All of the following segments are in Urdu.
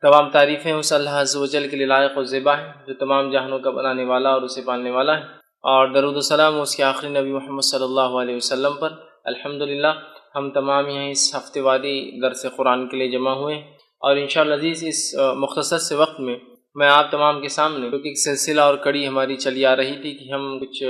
تمام تعریفیں اس اللہ عز و جل کے لیے لائق و زیبا ہیں جو تمام جہانوں کا بنانے والا اور اسے پالنے والا ہے، اور درود و سلام اس کے آخری نبی محمد صلی اللہ علیہ وسلم پر۔ الحمدللہ ہم تمام یہاں اس ہفتے وادی درس قرآن کے لیے جمع ہوئے ہیں، اور انشاءاللہ عزیز اس مختصر سے وقت میں آپ تمام کے سامنے کیونکہ ایک سلسلہ اور کڑی ہماری چلی آ رہی تھی کہ ہم کچھ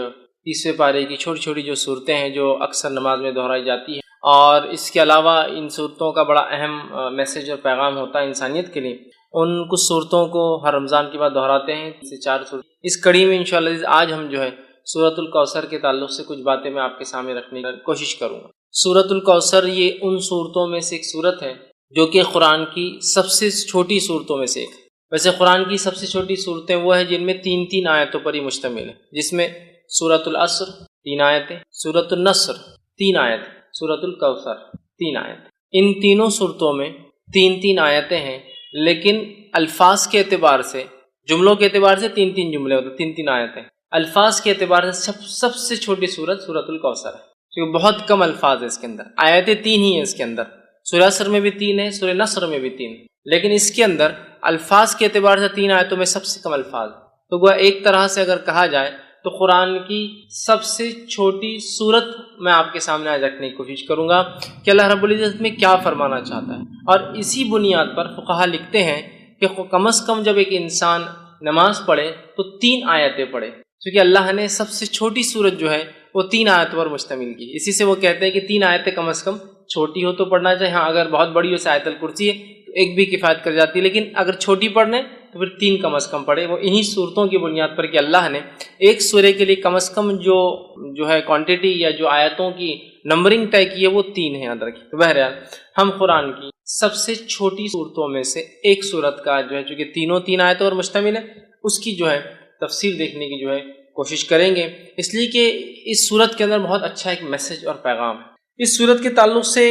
30ویں پارے کی چھوٹی چھوٹی جو صورتیں ہیں جو اکثر نماز میں دہرائی جاتی ہیں، اور اس کے علاوہ ان صورتوں کا بڑا اہم میسیج اور پیغام ہوتا ہے انسانیت کے لیے، ان کچھ صورتوں کو ہر رمضان کے بعد دہراتے ہیں، 4 صورت۔ اس کڑی میں انشاءاللہ آج ہم جو ہے سورۃ الکوثر کے تعلق سے کچھ باتیں میں آپ کے سامنے رکھنے کی کوشش کروں گا۔ سورۃ الکوثر یہ ان صورتوں میں سے ایک صورت ہے جو کہ قرآن کی سب سے چھوٹی صورتوں میں سے ایک ہے۔ ویسے قرآن کی سب سے چھوٹی صورتیں وہ ہیں جن میں 3 آیتوں پر ہی مشتمل ہے، جس میں سورۃ العصر 3 آیتیں، سورۃ النصر 3 آیتیں، سورۃ الکوثر 3 آیتیں۔ ان تینوں صورتوں میں 3 آیتیں ہیں، لیکن الفاظ کے اعتبار سے، جملوں کے اعتبار سے 3 جملے ہوتے ہیں، 3 آیتیں۔ الفاظ کے اعتبار سے سب سے چھوٹی صورت سورۃ الکوثر ہے، کیونکہ بہت کم الفاظ ہیں اس کے اندر، آیتیں 3 ہی ہیں اس کے اندر۔ سورہ عصر میں بھی 3 ہیں، سورہ نصر میں بھی 3 ہیں، لیکن اس کے اندر الفاظ کے اعتبار سے 3 آیتوں میں سب سے کم الفاظ۔ تو گویا ایک طرح سے اگر کہا جائے تو قرآن کی سب سے چھوٹی صورت میں آپ کے سامنے آج رکھنے کی کوشش کروں گا کہ اللہ رب العزت میں کیا فرمانا چاہتا ہے، اور اسی بنیاد پر فقہا لکھتے ہیں کہ کم از کم جب ایک انسان نماز پڑھے تو 3 آیتیں پڑھے، کیونکہ اللہ نے سب سے چھوٹی صورت جو ہے وہ 3 آیتوں پر مشتمل کی۔ اسی سے وہ کہتے ہیں کہ 3 آیتیں کم از کم چھوٹی ہو تو پڑھنا چاہیے، ہاں اگر بہت بڑی ہو سے آیت الکرسی ہے تو ایک بھی کفایت کر جاتی ہے، لیکن اگر چھوٹی پڑھنے تو پھر 3 کم از کم پڑھے۔ وہ انہی صورتوں کی بنیاد پر کہ اللہ نے ایک سورے کے لیے کم از کم جو ہے کوانٹٹی یا جو آیتوں کی نمبرنگ طے کی ہے وہ 3 ہے، یاد رکھیں۔ تو بہرحال ہم قرآن کی سب سے چھوٹی صورتوں میں سے ایک صورت کا جو ہے چونکہ تینوں 3 آیتوں پر مشتمل ہے، اس کی جو ہے تفسیر دیکھنے کی جو ہے کوشش کریں گے، اس لیے کہ اس صورت کے اندر بہت اچھا ایک میسج اور پیغام ہے۔ اس صورت کے تعلق سے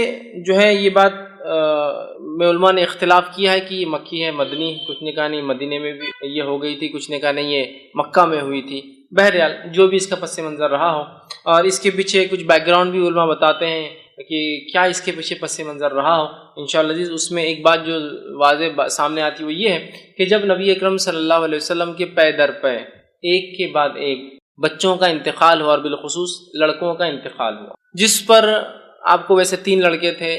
جو ہے یہ بات میں علماء نے اختلاف کیا ہے کہ یہ مکی ہے مدنی، کچھ نے کہا نہیں مدینے میں بھی یہ ہو گئی تھی، کچھ نے کہا نہیں یہ مکہ میں ہوئی تھی۔ بہرحال جو بھی اس کا پس منظر رہا ہو، اور اس کے پیچھے کچھ بیک گراؤنڈ بھی علماء بتاتے ہیں کہ کیا اس کے پیچھے پس منظر رہا ہو، انشاءاللہ عزیز اس میں ایک بات جو واضح سامنے آتی وہ یہ ہے کہ جب نبی اکرم صلی اللہ علیہ وسلم کے پے در پے ایک کے بعد ایک بچوں کا انتقال ہوا، اور بالخصوص لڑکوں کا انتقال ہوا، جس پر آپ کو ویسے 3 لڑکے تھے،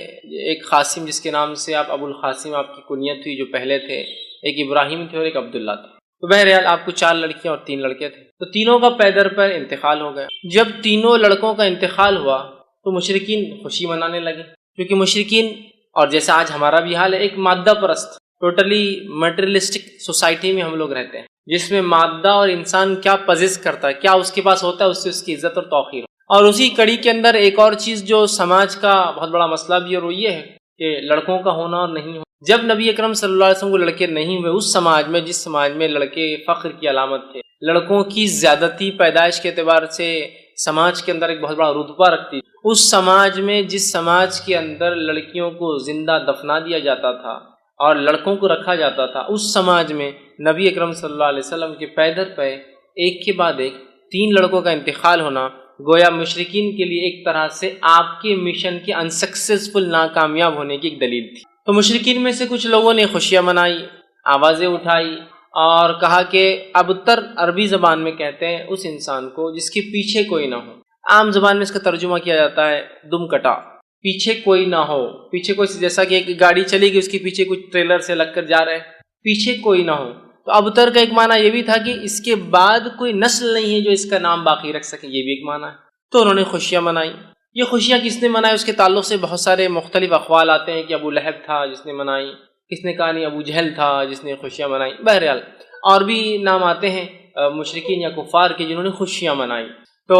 ایک قاسم جس کے نام سے آپ ابو القاسم آپ کی کنیت ہوئی جو پہلے تھے، ایک ابراہیم تھے اور ایک عبداللہ تھے۔ تو بہرحال آپ کو 4 لڑکیاں اور 3 لڑکے تھے، تو تینوں کا پے در پے انتقال ہو گیا۔ جب تینوں لڑکوں کا انتقال ہوا تو مشرکین خوشی منانے لگے، کیونکہ مشرکین، اور جیسا آج ہمارا بھی حال ہے، ایک مادہ پرست ٹوٹلی میٹریلسٹک سوسائٹی میں ہم لوگ رہتے ہیں، جس میں مادہ اور انسان کیا پزیس کرتا ہے، کیا اس کے پاس ہوتا ہے، اس سے اس کی عزت اور توقیر۔ اور اسی کڑی کے اندر ایک اور چیز جو سماج کا بہت بڑا مسئلہ بھی ہے، اور وہ یہ ہے کہ لڑکوں کا ہونا اور نہیں ہونا۔ جب نبی اکرم صلی اللہ علیہ وسلم کو لڑکے نہیں ہوئے، اس سماج میں جس سماج میں لڑکے فخر کی علامت تھے، لڑکوں کی زیادتی پیدائش کے اعتبار سے سماج کے اندر ایک بہت بڑا رتبہ رکھتی، اس سماج میں جس سماج کے اندر لڑکیوں کو زندہ دفنا دیا جاتا تھا اور لڑکوں کو رکھا جاتا تھا، اس سماج میں نبی اکرم صلی اللہ علیہ وسلم کے پے در پے ایک کے بعد ایک 3 لڑکوں کا انتقال ہونا گویا مشرکین کے لیے ایک طرح سے آپ کے مشن کے انسکسیسفل ناکامیاب ہونے کی ایک دلیل تھی۔ تو مشرکین میں سے کچھ لوگوں نے خوشیاں منائی، آوازیں اٹھائی، اور کہا کہ ابتر عربی زبان میں کہتے ہیں اس انسان کو جس کے پیچھے کوئی نہ ہو۔ عام زبان میں اس کا ترجمہ کیا جاتا ہے دم کٹا، پیچھے کوئی نہ ہو، پیچھے کوئی، جیسا کہ ایک گاڑی چلے گی اس کے پیچھے کچھ ٹریلر سے لگ کر جا رہے ہیں، پیچھے کوئی نہ ہو۔ تو ابتر کا ایک معنی یہ بھی تھا کہ اس کے بعد کوئی نسل نہیں ہے جو اس کا نام باقی رکھ سکے، یہ بھی ایک معنی ہے۔ تو انہوں نے خوشیاں منائی۔ یہ خوشیاں کس نے منائی اس کے تعلق سے بہت سارے مختلف اقوال آتے ہیں کہ ابو لہب تھا جس نے منائی، کس نے کہا نہیں ابو جہل تھا جس نے خوشیاں منائی، بہرحال اور بھی نام آتے ہیں مشرکین یا کفار کے جنہوں نے خوشیاں منائی۔ تو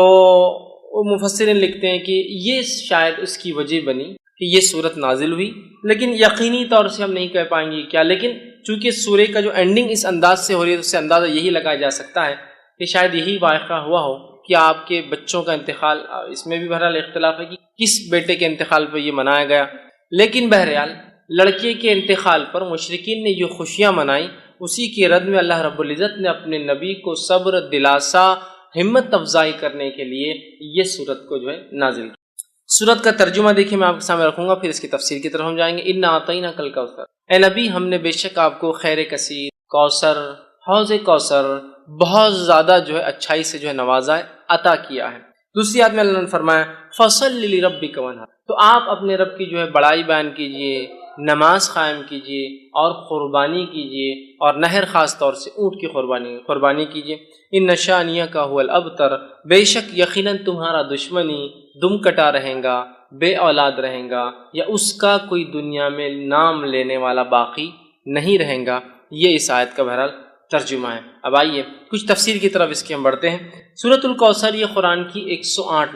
مفسرین لکھتے ہیں کہ یہ شاید اس کی وجہ بنی کہ یہ صورت نازل ہوئی، لیکن یقینی طور سے ہم نہیں کہہ پائیں گے کیا، لیکن چونکہ سورے کا جو اینڈنگ اس انداز سے ہو رہی ہے تو اس سے اندازہ یہی لگایا جا سکتا ہے کہ شاید یہی واقعہ ہوا ہو کہ آپ کے بچوں کا انتقال، اس میں بھی بہرحال اختلاف ہے کہ کس بیٹے کے انتقال پر یہ منایا گیا، لیکن بہرحال لڑکے کے انتقال پر مشرکین نے جو خوشیاں منائی، اسی کے رد میں اللہ رب العزت نے اپنے نبی کو صبر، دلاسا، ہمت افزائی کرنے کے لیے یہ صورت کو جو ہے نازل کی۔ سورت کا ترجمہ دیکھیے میں آپ کے سامنے رکھوں گا، پھر اس کی تفسیر کی طرف ہم جائیں گے۔ انا اعطیناک الکوثر، اے نبی ہم نے بے شک آپ کو خیر کثیر، کوثر، حوض کوثر، بہت زیادہ جو ہے اچھائی سے جو ہے نوازا ہے، عطا کیا ہے۔ دوسری آیت میں اللہ نے فرمایا فصل لربک وانحر، تو آپ اپنے رب کی جو ہے بڑائی بیان کیجئے، نماز قائم کیجئے اور قربانی کیجئے، اور نہر خاص طور سے اونٹ کی قربانی کیجئے۔ ان شانیک هو الابتر، بے شک یقیناً تمہارا دشمنی دم کٹا رہے گا، بے اولاد رہے گا، یا اس کا کوئی دنیا میں نام لینے والا باقی نہیں رہے گا۔ یہ اس آیت کا بہرحال ترجمہ ہے۔ اب آئیے کچھ تفسیر کی طرف اس کے ہم بڑھتے ہیں۔ سورۃ الکوثر یہ قرآن کی 108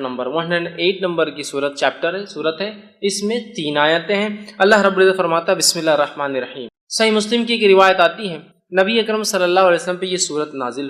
نمبر کی سورت ہے۔ اس میں 3 آیتیں ہیں۔ اللہ رب العزت فرماتا ہے بسم اللہ الرحمن الرحیم۔ صحیح مسلم کی ایک روایت آتی ہے نبی اکرم صلی اللہ علیہ وسلم پہ یہ سورت نازل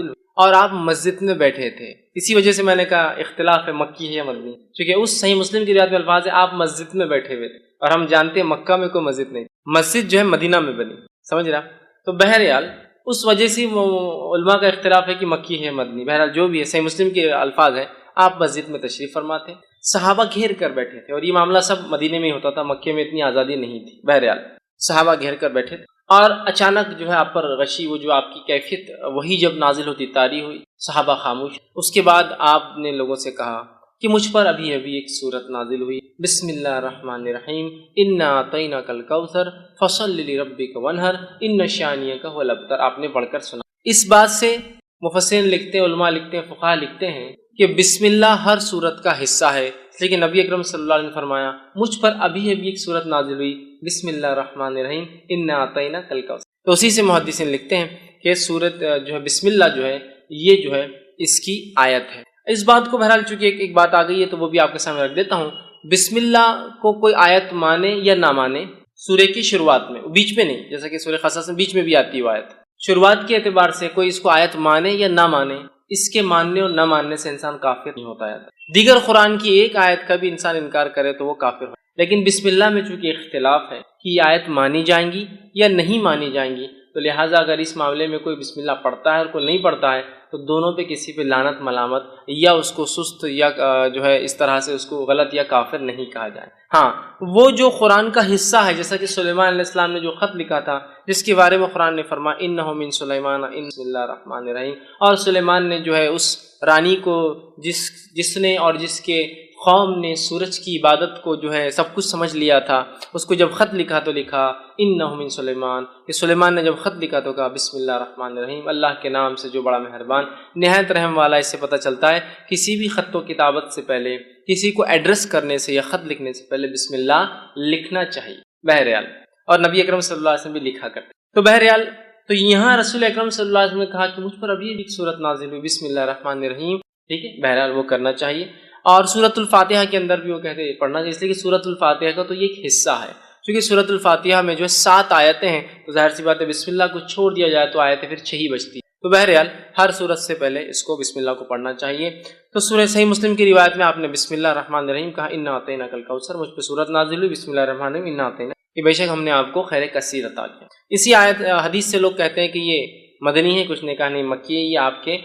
ہوئی اور آپ مسجد میں بیٹھے تھے۔ اسی وجہ سے میں نے کہا اختلاف ہے مکی ہے یا مدنی، کیونکہ اس صحیح مسلم کی روایت میں الفاظ ہے آپ مسجد میں بیٹھے ہوئے تھے، اور ہم جانتے ہیں مکہ میں کوئی مسجد نہیں، مسجد جو ہے مدینہ میں بنی، سمجھ رہا؟ تو بہرحال اس وجہ سے علماء کا اختلاف ہے کہ مکی ہے مدنی، بہرحال جو بھی ہے صحیح مسلم کے الفاظ ہیں آپ مسجد میں تشریف فرما تھے، صحابہ گھیر کر بیٹھے تھے، اور یہ معاملہ سب مدینے میں ہی ہوتا تھا، مکے میں اتنی آزادی نہیں تھی۔ بہرحال صحابہ گھیر کر بیٹھے تھے، اور اچانک جو ہے آپ پر غشی، وہ جو آپ کی کیفیت وہی جب نازل ہوتی طاری ہوئی، صحابہ خاموش۔ اس کے بعد آپ نے لوگوں سے کہا کہ مجھ پر ابھی ایک صورت نازل ہوئی، بسم اللہ الرحمن الرحیم، انا اعطیناک الکوثر فصل لربک وانحر ان شانیک هو الابتر، آپ نے پڑھ کر سنا۔ اس بات سے مفسرین لکھتے ہیں، علماء لکھتے ہیں، فقہاء لکھتے ہیں کہ بسم اللہ ہر صورت کا حصہ ہے، لیکن نبی اکرم صلی اللہ علیہ وسلم نے فرمایا مجھ پر ابھی ایک صورت نازل ہوئی، بسم اللہ الرحمن الرحیم انا اعطیناک الکوثر۔ تو اسی سے محدثین لکھتے ہیں کہ صورت جو ہے بسم اللہ جو ہے یہ جو ہے اس کی آیت ہے۔ اس بات کو بہرحال چونکہ ایک بات آ گئی ہے تو وہ بھی آپ کے سامنے رکھ دیتا ہوں۔ بسم اللہ کو کوئی آیت مانے یا نہ مانے، سورے کی شروعات میں، بیچ میں نہیں، جیسا کہ سورہ قصص میں بیچ میں بھی آتی ہے وہ آیت، شروعات کے اعتبار سے کوئی اس کو آیت مانے یا نہ مانے، اس کے ماننے اور نہ ماننے سے انسان کافر نہیں ہوتا ہے۔ دیگر قرآن کی ایک آیت کا بھی انسان انکار کرے تو وہ کافر ہو، لیکن بسم اللہ میں چونکہ اختلاف ہے کہ یہ آیت مانی جائیں گی یا نہیں مانی جائیں گی، تو لہٰذا اگر اس معاملے میں کوئی بسم اللہ پڑھتا ہے اور کوئی نہیں پڑھتا ہے تو دونوں پہ کسی پہ لعنت ملامت یا اس کو سست یا جو ہے اس طرح سے اس کو غلط یا کافر نہیں کہا جائے۔ ہاں وہ جو قرآن کا حصہ ہے، جیسا کہ سلیمان علیہ السلام نے جو خط لکھا تھا جس کے بارے میں قرآن نے فرمایا انہ من سلیمان بسم اللہ الرحمن الرحیم، اور سلیمان نے جو ہے اس رانی کو جس نے اور جس کے قوم نے سورج کی عبادت کو جو ہے سب کچھ سمجھ لیا تھا، اس کو جب خط لکھا تو لکھا انہ من سلیمان، کہ سلیمان نے جب خط لکھا تو کہا بسم اللہ الرحمن الرحیم، اللہ کے نام سے جو بڑا مہربان نہایت رحم والا۔ اس سے پتہ چلتا ہے کسی بھی خط و کتابت سے پہلے، کسی کو ایڈریس کرنے سے یا خط لکھنے سے پہلے بسم اللہ لکھنا چاہیے بہرحال، اور نبی اکرم صلی اللہ علیہ وسلم بھی لکھا کرتے۔ تو بہرحال تو یہاں رسول اکرم صلی اللہ علیہ وسلم نے کہا کہ مجھ پر ابھی ایک صورت نازل ہوئی بسم اللہ الرحمن الرحیم، ٹھیک ہے، بہرحال وہ کرنا چاہیے۔ اور سورۃ الفاتحہ کے اندر بھی وہ کہتے ہیں پڑھنا چاہیے، اس لیے کہ سورۃ الفاتحہ کا تو یہ ایک حصہ ہے، کیونکہ سورۃ الفاتحہ میں جو ہے 7 آیتیں ہیں، تو ظاہر سی بات ہے بسم اللہ کو چھوڑ دیا جائے تو آیتیں پھر 6 ہی بچتی ہیں۔ تو بہرحال ہر سورت سے پہلے اس کو بسم اللہ کو پڑھنا چاہیے۔ تو سورہ صحیح مسلم کی روایت میں آپ نے بسم اللہ الرحمن الرحیم کہا انا اعطیناک الکوثر، مجھ پہ سورت نازل ہوئی بسم اللہ الرحمن الرحیم انا اعطیناک، کہ بے شک ہم نے آپ کو خیر کثیر عطا کیا۔ اسی آیت حدیث سے لوگ کہتے ہیں کہ یہ مدنی ہے، کچھ نے کہا نہیں مکی ہے، یہ آپ کے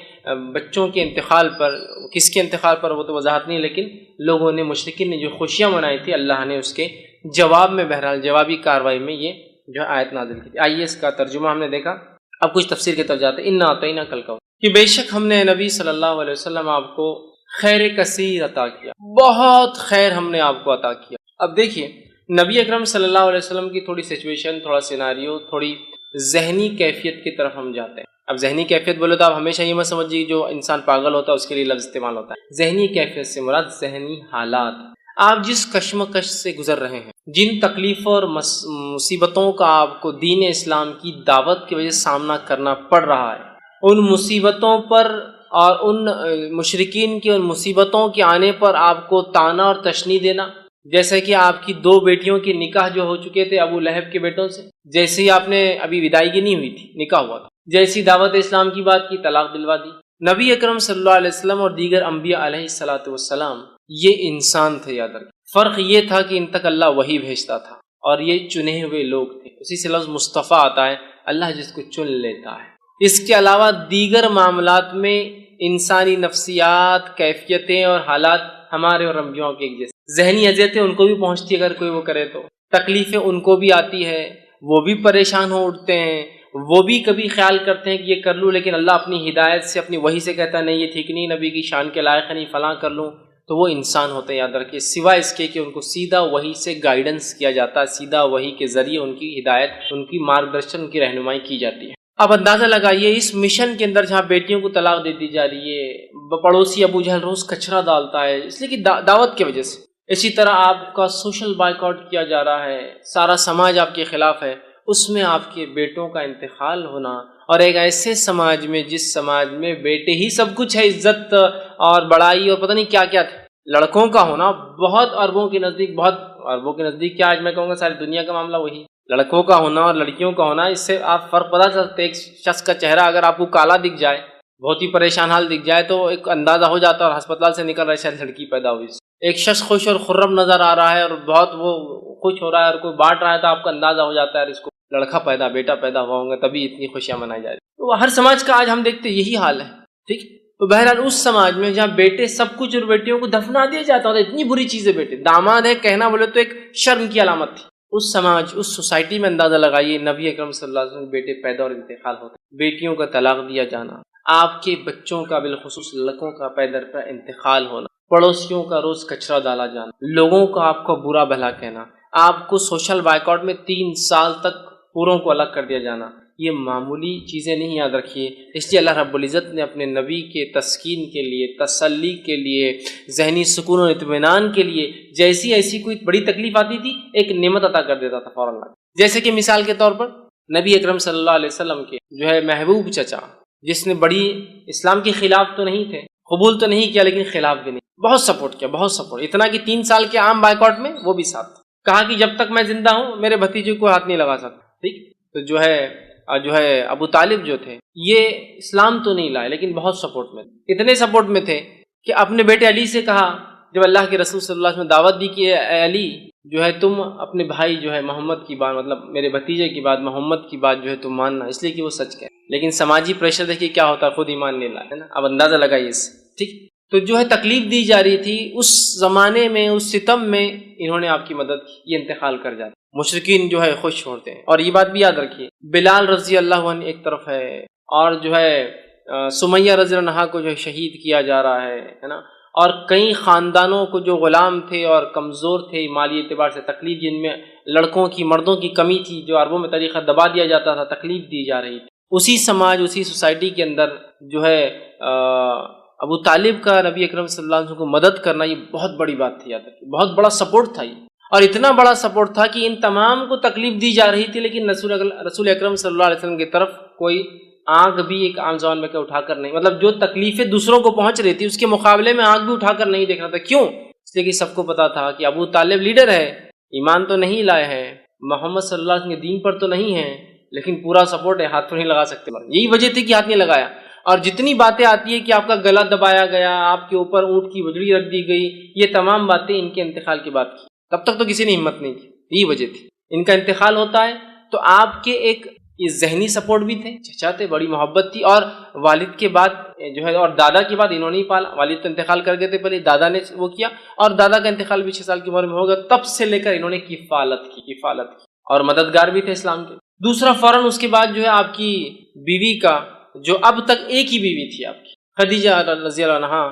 بچوں کے انتقال پر، کس کے انتقال پر وہ تو وضاحت نہیں، لیکن لوگوں نے مشرکین نے جو خوشیاں منائی تھی اللہ نے اس کے جواب میں بہرحال جوابی کاروائی میں یہ جو آیت نازل کی تھی۔ آئیے اس کا ترجمہ ہم نے دیکھا، اب کچھ تفسیر کی طرف جاتے ہیں۔ انا اعطیناک الکوثر، کہ بے شک ہم نے نبی صلی اللہ علیہ وسلم آپ کو خیر کثیر عطا کیا، بہت خیر ہم نے آپ کو عطا کیا۔ اب دیکھیے نبی اکرم صلی اللہ علیہ وسلم کی تھوڑی سچویشن، تھوڑا سیناریو، تھوڑی ذہنی کیفیت کی طرف ہم جاتے ہیں۔ اب ذہنی کیفیت بولے تو آپ ہمیشہ یہ مت سمجھیے جو انسان پاگل ہوتا ہے اس کے لیے لفظ استعمال ہوتا ہے۔ ذہنی کیفیت سے مراد ذہنی حالات، آپ جس کشمکش سے گزر رہے ہیں، جن تکلیفوں اور مصیبتوں کا آپ کو دین اسلام کی دعوت کی وجہ سے سامنا کرنا پڑ رہا ہے، ان مصیبتوں پر اور ان مشرکین کی ان مصیبتوں کے آنے پر آپ کو طعنہ اور تشنیع دینا، جیسے کہ آپ کی 2 بیٹیوں کی نکاح جو ہو چکے تھے ابو لہب کے بیٹوں سے، جیسے ہی آپ نے ابھی ودائیگی نہیں ہوئی تھی، نکاح ہوا تھا، جیسی دعوت اسلام کی بات کی طلاق دلوا دی۔ نبی اکرم صلی اللہ علیہ وسلم اور دیگر انبیاء علیہ الصلوۃ والسلام یہ انسان تھے، یاد رکھیں، فرق یہ تھا کہ ان تک اللہ وحی بھیجتا تھا اور یہ چنے ہوئے لوگ تھے، اسی سے لفظ مصطفیٰ آتا ہے، اللہ جس کو چن لیتا ہے۔ اس کے علاوہ دیگر معاملات میں انسانی نفسیات، کیفیتیں اور حالات ہمارے اور انبیاء کے ایک جیسے، ذہنی اذیتیں ان کو بھی پہنچتی ہے اگر کوئی وہ کرے تو، تکلیفیں ان کو بھی آتی ہے، وہ بھی پریشان ہو اٹھتے ہیں، وہ بھی کبھی خیال کرتے ہیں کہ یہ کر لوں، لیکن اللہ اپنی ہدایت سے اپنی وحی سے کہتا ہے نہیں یہ ٹھیک نہیں، نبی کی شان کے لائق ہے، نہیں فلاں کر لوں، تو وہ انسان ہوتے ہیں یاد رکھیے، سوائے اس کے کہ ان کو سیدھا وحی سے گائیڈنس کیا جاتا ہے، سیدھا وحی کے ذریعے ان کی ہدایت، ان کی مارگدرشن، ان کی رہنمائی کی جاتی ہے۔ اب اندازہ لگائیے اس مشن کے اندر جہاں بیٹیوں کو طلاق دے دی جا رہی ہے، پڑوسی ابو جہل روز کچرا ڈالتا ہے اس لیے کہ دعوت کی وجہ سے، اسی طرح آپ کا سوشل بائیکاٹ کیا جا رہا ہے، سارا سماج آپ کے خلاف ہے، اس میں آپ کے بیٹوں کا انتقال ہونا، اور ایک ایسے سماج میں جس سماج میں بیٹے ہی سب کچھ ہے، عزت اور بڑائی اور پتہ نہیں کیا کیا تھے، لڑکوں کا ہونا بہت اربوں کے نزدیک، بہت اربوں کے نزدیک کیا، آج میں کہوں گا ساری دنیا کا معاملہ وہی، لڑکوں کا ہونا اور لڑکیوں کا ہونا، اس سے آپ فرق پتہ چلتے، ایک شخص کا چہرہ اگر آپ کو کالا دکھ جائے، بہت ہی پریشان حال دکھ جائے، تو ایک اندازہ ہو جاتا ہے اور ہسپتال سے نکل رہا ہے شاید لڑکی پیدا ہوئی، ایک شخص خوش اور خرم نظر آ رہا ہے اور بہت وہ خوش ہو رہا ہے اور کوئی بانٹ رہا ہے، تو آپ کا اندازہ ہو جاتا ہے اس کو لڑکا پیدا، بیٹا پیدا ہوا ہوں گا تبھی اتنی خوشیاں منائی جا رہی، تو ہر سماج کا آج ہم دیکھتے یہی حال ہے، ٹھیک۔ تو بہرحال اس سماج میں جہاں بیٹے سب کچھ اور بیٹیوں کو دفنا دیا جاتا ہوتا، اتنی بری چیز ہے، بیٹے داماد ہے کہنا بولے تو ایک شرم کی علامت تھی، اس سماج، اس سوسائٹی میں اندازہ لگائیے نبی اکرم صلی اللہ علیہ وسلم بیٹے پیدا اور انتقال ہوتے، بیٹیوں کا طلاق دیا جانا، آپ کے بچوں کا بالخصوص لڑکوں کا پے در پے انتقال ہونا، پڑوسیوں کا روز کچرا ڈالا جانا، لوگوں کا آپ کو برا بھلا کہنا، آپ کو سوشل بائیکاٹ میں 3 سال تک پوروں کو الگ کر دیا جانا، یہ معمولی چیزیں نہیں، یاد رکھیے۔ اس لیے اللہ رب العزت نے اپنے نبی کے تسکین کے لیے، تسلی کے لیے، ذہنی سکون و اطمینان کے لیے جیسی ایسی کوئی بڑی تکلیف آتی تھی ایک نعمت عطا کر دیتا تھا فوراً، جیسے کہ مثال کے طور پر نبی اکرم صلی اللہ علیہ وسلم کے جو ہے محبوب چچا، جس نے بڑی اسلام کے خلاف تو نہیں تھے، قبول تو نہیں کیا لیکن خلاف بھی نہیں، بہت سپورٹ کیا، بہت سپورٹ، اتنا کہ 3 سال کے عام بائیکاٹ میں وہ بھی ساتھ، کہا کہ جب تک میں زندہ ہوں میرے بھتیجے کو ہاتھ نہیں لگا سکتا، ٹھیک۔ تو جو ہے ابو طالب جو تھے یہ اسلام تو نہیں لائے لیکن بہت سپورٹ میں تھے، اتنے سپورٹ میں تھے کہ اپنے بیٹے علی سے کہا جب اللہ کے رسول صلی اللہ علیہ وسلم نے دعوت دی کہ اے علی جو ہے تم اپنے بھائی جو ہے محمد کی بات، مطلب میرے بھتیجے کی بات، محمد کی بات جو ہے تم ماننا، اس لیے کہ وہ سچ کہے، لیکن سماجی پریشر دیکھیے کیا ہوتا ہے، خود ایمان نہیں لائے، ہے نا، اب اندازہ لگائیے اس سے، ٹھیک۔ تو جو ہے تکلیف دی جا رہی تھی اس زمانے میں، اس ستم میں انہوں نے آپ کی مدد کی، یہ انتقال کر جاتے، مشرکین جو ہے خوش ہوتے ہیں، اور یہ بات بھی یاد رکھیے بلال رضی اللہ عنہ ایک طرف ہے، اور جو ہے سمیہ رضی اللہ عنہا کو جو ہے شہید کیا جا رہا ہے نا، اور کئی خاندانوں کو جو غلام تھے اور کمزور تھے مالی اعتبار سے، تکلیف جن میں لڑکوں کی مردوں کی کمی تھی، جو عربوں میں طریقہ دبا دیا جاتا تھا، تکلیف دی جا رہی تھی، اسی سماج، اسی سوسائٹی کے اندر جو ہے ابو طالب کا نبی اکرم صلی اللہ علیہ وسلم کو مدد کرنا یہ بہت بڑی بات تھی، یاد رکھیے بہت بڑا سپورٹ تھا یہ، اور اتنا بڑا سپورٹ تھا کہ ان تمام کو تکلیف دی جا رہی تھی لیکن رسول اکرم صلی اللہ علیہ وسلم کی طرف کوئی آنکھ بھی ایک عام زبان میں اٹھا کر نہیں، مطلب جو تکلیفیں دوسروں کو پہنچ رہی تھی اس کے مقابلے میں آنکھ بھی اٹھا کر نہیں دیکھ رہا تھا، کیوں؟ اس لیے کہ سب کو پتا تھا کہ ابو طالب لیڈر ہے، ایمان تو نہیں لائے ہیں، محمد صلی اللہ علیہ وسلم کے دین پر تو نہیں ہے، لیکن پورا سپورٹ ہے، ہاتھ تو نہیں لگا سکتے، یہی وجہ تھی کہ ہاتھ نہیں لگایا۔ اور جتنی باتیں آتی ہیں کہ آپ کا گلا دبایا گیا، آپ کے اوپر اونٹ کی وجڑی رکھ دی گئی، یہ تمام باتیں ان کے انتقال کے بعد کی، تب تک تو کسی نے ہمت نہیں کی، یہی وجہ تھی۔ ان کا انتقال ہوتا ہے تو آپ کے ایک یہ ذہنی سپورٹ بھی تھے، چچا تھے، بڑی محبت تھی، اور والد کے بعد جو ہے اور دادا کے بعد انہوں نے ہی پالا، والد تو انتقال کر گئے تھے پہلے، دادا نے وہ کیا، اور دادا کا انتقال بھی 6 سال کی عمر میں ہوگا، تب سے لے کر انہوں نے کفالت کی اور مددگار بھی تھے اسلام کے۔ دوسرا فوراً اس کے بعد جو ہے آپ کی بیوی کا، جو اب تک ایک ہی بیوی تھی آپ کی، خدیجہ رضی اللہ عنہا،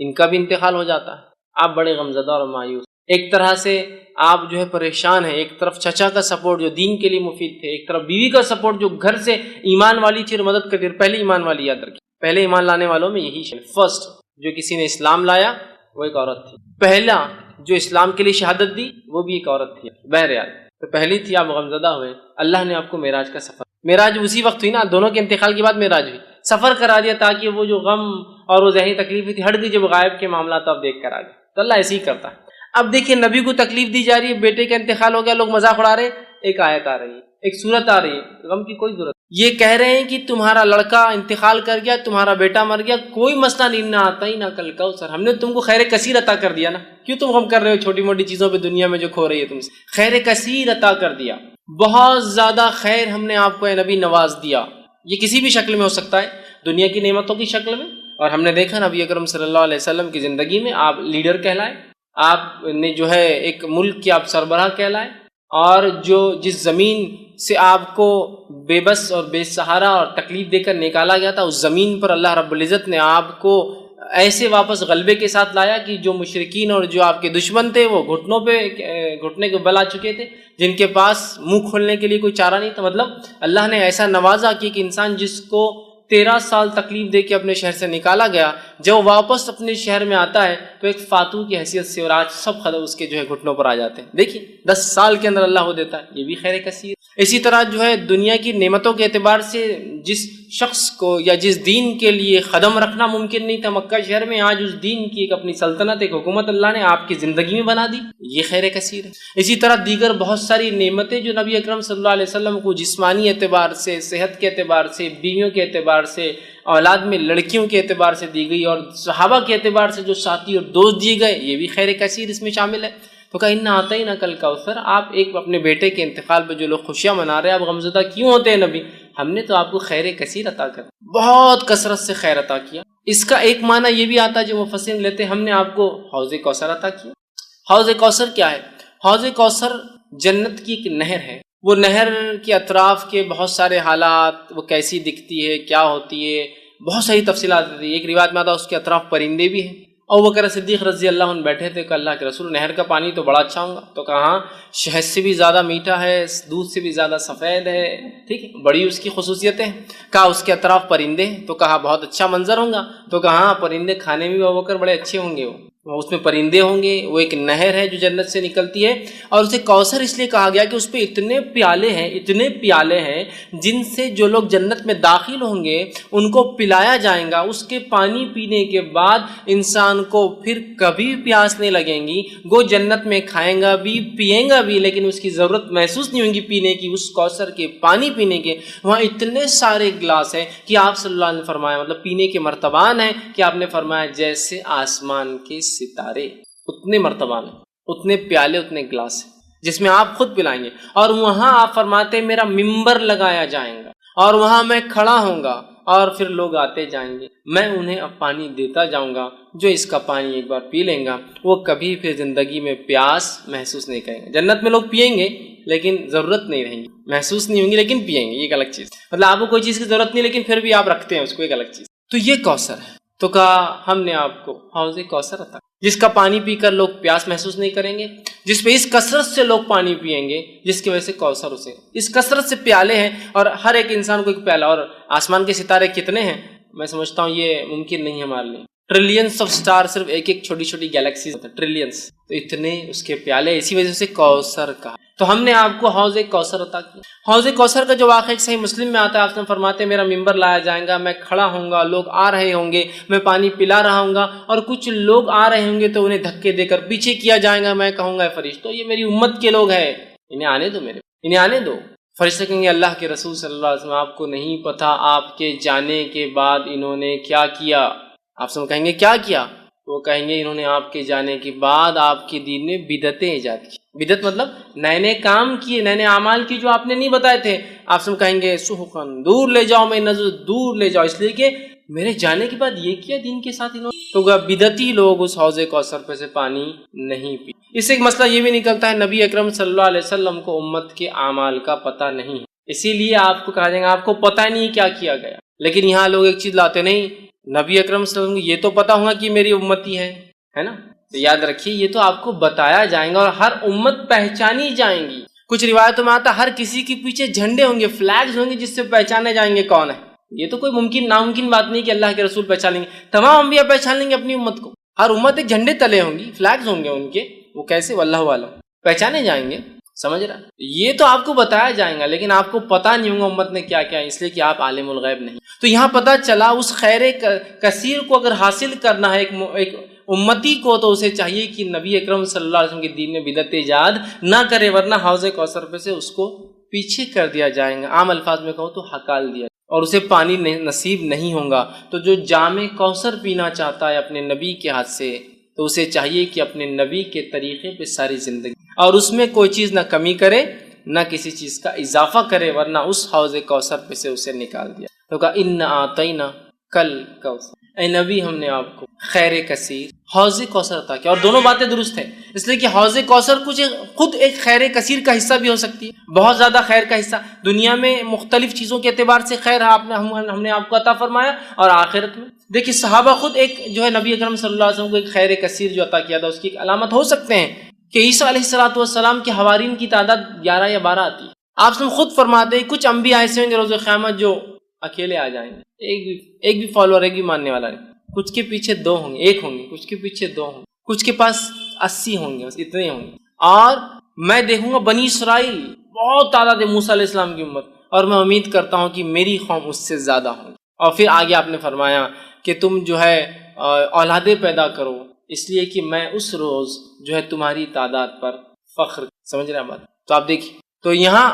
ان کا بھی انتقال ہو جاتا ہے، آپ بڑے غمزدہ اور مایوس، ایک طرح سے آپ جو ہے پریشان ہیں، ایک طرف چچا کا سپورٹ جو دین کے لیے مفید تھے، ایک طرف بیوی کا سپورٹ جو گھر سے ایمان والی تھی اور مدد کرتی، پہلے ایمان والی، یاد رکھیے پہلے ایمان لانے والوں میں یہی فرسٹ جو کسی نے اسلام لایا وہ ایک عورت تھی، پہلا جو اسلام کے لیے شہادت دی وہ بھی ایک عورت تھی، بہرحال تو پہلی تھی، آپ غمزدہ ہوئے، اللہ نے آپ کو معراج کا سفر، معراج اسی وقت ہوئی نا، دونوں کے انتقال کے بعد معراج ہوئی، سفر کرا دیا تاکہ وہ جو غم اور وہ ذہنی تکلیف تھی ہٹ گئی، جب غائب کے معاملات آپ دیکھ کر آ گئے، تو اللہ ایسے ہی کرتا ہے۔ اب دیکھیں نبی کو تکلیف دی جا رہی ہے، بیٹے کا انتقال ہو گیا، لوگ مذاق اڑا رہے، ایک آیت آ رہی ہے، ایک سورت آ رہی ہے، غم کی کوئی ضرورت، یہ کہہ رہے ہیں کہ تمہارا لڑکا انتقال کر گیا، تمہارا بیٹا مر گیا، کوئی مسئلہ نہیں، نہ آتا ہی نہ کل کا سر، ہم نے تم کو خیر کثیر عطا کر دیا نا، کیوں تم غم کر رہے ہو چھوٹی موٹی چیزوں پہ دنیا میں جو کھو رہی ہے تم سے، خیر کثیر عطا کر دیا، بہت زیادہ خیر ہم نے آپ کو اے نبی نواز دیا، یہ کسی بھی شکل میں ہو سکتا ہے، دنیا کی نعمتوں کی شکل میں، اور ہم نے دیکھا نبی اکرم صلی اللہ علیہ وسلم کی زندگی میں آپ لیڈر کہلائے، آپ نے جو ہے ایک ملک کے آپ سربراہ کہلائے، اور جس زمین سے آپ کو بے بس اور بے سہارا اور تکلیف دے کر نکالا گیا تھا، اس زمین پر اللہ رب العزت نے آپ کو ایسے واپس غلبے کے ساتھ لایا کہ جو مشرکین اور جو آپ کے دشمن تھے وہ گھٹنے کو بل آ چکے تھے، جن کے پاس منہ کھولنے کے لیے کوئی چارہ نہیں تھا۔ مطلب اللہ نے ایسا نوازا کہ ایک انسان جس کو 13 سال تکلیف دے کے اپنے شہر سے نکالا گیا، جب واپس اپنے شہر میں آتا ہے تو ایک فاتح کی حیثیت سے، اور آج سب خطر اس کے جو ہے گھٹنوں پر آ جاتے ہیں۔ دیکھیے 10 سال کے اندر اللہ وہ دیتا ہے، یہ بھی خیر کثیر۔ اسی طرح جو ہے دنیا کی نعمتوں کے اعتبار سے جس شخص کو یا جس دین کے لیے قدم رکھنا ممکن نہیں تھا مکہ شہر میں، آج اس دین کی ایک اپنی سلطنت، ایک حکومت اللہ نے آپ کی زندگی میں بنا دی، یہ خیر کثیر ہے۔ اسی طرح دیگر بہت ساری نعمتیں جو نبی اکرم صلی اللہ علیہ وسلم کو جسمانی اعتبار سے، صحت کے اعتبار سے، بیویوں کے اعتبار سے، اولاد میں لڑکیوں کے اعتبار سے دی گئی، اور صحابہ کے اعتبار سے جو ساتھی اور دوست دیے گئے، یہ بھی خیر کثیر اس میں شامل ہے۔ تو کہا انا اعطیناک کل کوثر، آپ ایک اپنے بیٹے کے انتقال پہ جو لوگ خوشیاں منا رہے ہیں، آپ غمزدہ کیوں ہوتے ہیں نبی؟ ہم نے تو آپ کو خیر کثیر عطا کر، بہت کثرت سے خیر عطا کیا۔ اس کا ایک معنی یہ بھی آتا ہے جو مفسرین لیتے ہیں، ہم نے آپ کو حوض کوثر عطا کیا۔ حوض کوثر کیا ہے؟ حوض کوثر جنت کی ایک نہر ہے۔ وہ نہر کے اطراف کے بہت سارے حالات، وہ کیسی دکھتی ہے، کیا ہوتی ہے، بہت ساری تفصیلات ہوتی ہے۔ ایک روایت میں آتا ہے اس کے اطراف پرندے بھی ہیں۔ ابوبکر صدیق رضی اللہ عنہ بیٹھے تھے کہ اللہ کے رسول، نہر کا پانی تو بڑا اچھا ہوگا، تو کہا شہد سے بھی زیادہ میٹھا ہے، دودھ سے بھی زیادہ سفید ہے، ٹھیک ہے، بڑی اس کی خصوصیتیں ہیں۔ کہا اس کے اطراف پرندے ہیں، تو کہا بہت اچھا منظر ہوگا، تو کہا پرندے کھانے میں بھی ابوبکر بڑے اچھے ہوں گے، وہ اس میں پرندے ہوں گے، وہ ایک نہر ہے جو جنت سے نکلتی ہے، اور اسے کوثر اس لیے کہا گیا کہ اس پہ اتنے پیالے ہیں جن سے جو لوگ جنت میں داخل ہوں گے ان کو پلایا جائے گا۔ اس کے پانی پینے کے بعد انسان کو پھر کبھی پیاس نہیں لگیں گی، وہ جنت میں کھائیں گا بھی پیئیں گا بھی، لیکن اس کی ضرورت محسوس نہیں ہوگی پینے کی، اس کوثر کے پانی پینے کے۔ وہاں اتنے سارے گلاس ہیں کہ آپ صلی اللہ علیہ وسلم نے فرمایا، مطلب پینے کے مرتبان ہیں کہ آپ نے فرمایا جیسے آسمان کے ستارے، اتنے مرتبان ہیں، اتنے پیالے، اتنے گلاس ہیں جس میں آپ خود پلائیں گے۔ اور وہاں آپ فرماتے میرا ممبر لگایا جائے گا، اور وہاں میں کھڑا ہوں گا، اور پھر لوگ آتے جائیں گے، میں انہیں اب پانی دیتا جاؤں گا، جو اس کا پانی ایک بار پی لیں گا وہ کبھی پھر زندگی میں پیاس محسوس نہیں کریں گے۔ جنت میں لوگ پئیں گے لیکن ضرورت نہیں رہیں گی، محسوس نہیں ہوں گی لیکن پئیں گے، یہ ایک الگ چیز، مطلب آپ کو کوئی چیز کی ضرورت نہیں لیکن پھر بھی آپ رکھتے ہیں اس کو، ایک الگ چیز۔ تو یہ کوثر ہے۔ تو کہا ہم نے آپ کو حوض کوثر عطا، جس کا پانی پی کر لوگ پیاس محسوس نہیں کریں گے، جس پہ اس کثرت سے لوگ پانی پئیں گے، جس کی وجہ سے کوثر اسے، اس کثرت سے پیالے ہیں، اور ہر ایک انسان کو ایک پیالہ۔ اور آسمان کے ستارے کتنے ہیں؟ میں سمجھتا ہوں یہ ممکن نہیں ہے ہمارے لیے، ٹریلینس آف سٹار، صرف ایک ایک چھوٹی چھوٹی گیلیکسیز ہوتے ہیں، ٹریلینس، تو اتنے اس کے پیالے، اسی وجہ سے کوثر کہا۔ تو ہم نے آپ کو حوض کوثر عطا کیا۔ حوض کوثر کا جو واقعہ ایک صحیح مسلم میں آتا ہے، آپ نے فرماتے میرا ممبر لایا جائے گا، میں کھڑا ہوں گا، لوگ آ رہے ہوں گے، میں پانی پلا رہا ہوں گا، اور کچھ لوگ آ رہے ہوں گے تو انہیں دھکے دے کر پیچھے کیا جائے گا، میں کہوں گا فرشتوں یہ میری امت کے لوگ ہیں، انہیں آنے دو، انہیں آنے دو۔ فرشتے کہیں گے اللہ کے رسول صلی اللہ علیہ وسلم آپ کو نہیں پتہ آپ کے جانے کے بعد انہوں نے کیا کیا؟ آپ سے کہیں گے کیا کیا؟ وہ کہیں گے انہوں نے آپ کے جانے کے بعد آپ کے دین میں بدعتیں ایجاد کی۔ بدعت مطلب نئے نئے کام کیے، نئے نئے اعمال کی جو آپ نے نہیں بتائے تھے۔ آپ سے کہیں گے سحقاً، دور لے جاؤ، میں نظر دور لے جاؤ، اس لیے کہ میرے جانے کے بعد یہ کیا دین کے ساتھ انہوں نے۔ تو بدعتی لوگ اس حوض کوثر پہ سے پانی نہیں پی۔ اس سے ایک مسئلہ یہ بھی نکلتا ہے نبی اکرم صلی اللہ علیہ وسلم کو امت کے اعمال کا پتہ نہیں ہے، اسی لیے آپ کو کہا جائے گا آپ کو پتہ نہیں کیا کیا گیا۔ لیکن یہاں لوگ ایک چیز لاتے نہیں، نبی اکرم صلی اللہ علیہ وسلم کو یہ تو پتہ ہوگا کہ میری امتی ہے نا، تو یاد رکھیے یہ تو آپ کو بتایا جائے گا، اور ہر امت پہچانی جائیں گی۔ کچھ روایتوں میں آتا ہر کسی کے پیچھے جھنڈے ہوں گے، فلیگز ہوں گے جس سے پہچانے جائیں گے کون ہے۔ یہ تو کوئی ناممکن بات نہیں کہ اللہ کے رسول پہچان لیں گے، تمام انبیاء پہچان لیں گے اپنی امت کو، ہر امت ایک جھنڈے تلے ہوں گی، فلیگز ہوں گے ان کے، وہ کیسے واللہ عالم پہچانے جائیں گے، سمجھ رہا؟ یہ تو آپ کو بتایا جائے گا لیکن آپ کو پتہ نہیں ہوگا امت نے کیا کیا، اس لیے کہ آپ عالم الغیب نہیں۔ تو یہاں پتہ چلا اس خیر کثیر کو اگر حاصل کرنا ہے ایک امتی کو، تو اسے چاہیے کہ نبی اکرم صلی اللہ علیہ وسلم کے دین میں بدعت ایجاد نہ کرے، ورنہ حوض کوثر پہ سے اس کو پیچھے کر دیا جائے گا، عام الفاظ میں کہوں تو ہکال دیا، اور اسے پانی نصیب نہیں ہوگا۔ تو جو جام کوثر پینا چاہتا ہے اپنے نبی کے ہاتھ سے، تو اسے چاہیے کہ اپنے نبی کے طریقے پہ ساری زندگی، اور اس میں کوئی چیز نہ کمی کرے نہ کسی چیز کا اضافہ کرے، ورنہ اس حوض کوثر پہ سے اسے نکال دیا۔ تو کہا ان اعطینا کل کوثر، اے نبی ہم نے آپ کو خیر کثیر حوض کوثر عطا کیا. اور دونوں باتیں درست ہیں، اس لیے کہ حوض کوثر خود ایک خیر کثیر کا حصہ بھی ہو سکتی ہے، بہت زیادہ خیر کا حصہ. دنیا میں مختلف چیزوں کے اعتبار سے خیر ہم نے آپ کو عطا فرمایا، اور آخرت میں دیکھیے صحابہ خود ایک جو ہے نبی اکرم صلی اللہ علیہ وسلم کو ایک خیر کثیر جو عطا کیا تھا، اس کی ایک علامت ہو سکتے ہیں کہ عیسیٰ علیہ السلام کے حوارین کی تعداد 11 یا 12 آتی ہے. آپ سے خود فرماتے ہیں کچھ انبیاء ایسے ہوں گے روز قیامت جو اکیلے آ جائیں گے، ایک بھی فالوور، ایک بھی ماننے والا نہیں. کچھ کے پیچھے 2 ہوں گے، 1 ہوں گے، کچھ کے پیچھے 2 ہوں گے، کچھ کے پاس 80 ہوں گے، بس اتنے ہوں گے. اور میں دیکھوں گا بنی اسرائیل بہت تعداد ہے موسیٰ علیہ السلام کی امت، اور میں امید کرتا ہوں کہ میری قوم اس سے زیادہ ہوں. اور پھر آگے آپ نے فرمایا کہ تم جو ہے اولادیں پیدا کرو، اس لیے کہ میں اس روز جو ہے تمہاری تعداد پر فخر. سمجھ رہے ہیں بات؟ تو آپ دیکھیے، تو یہاں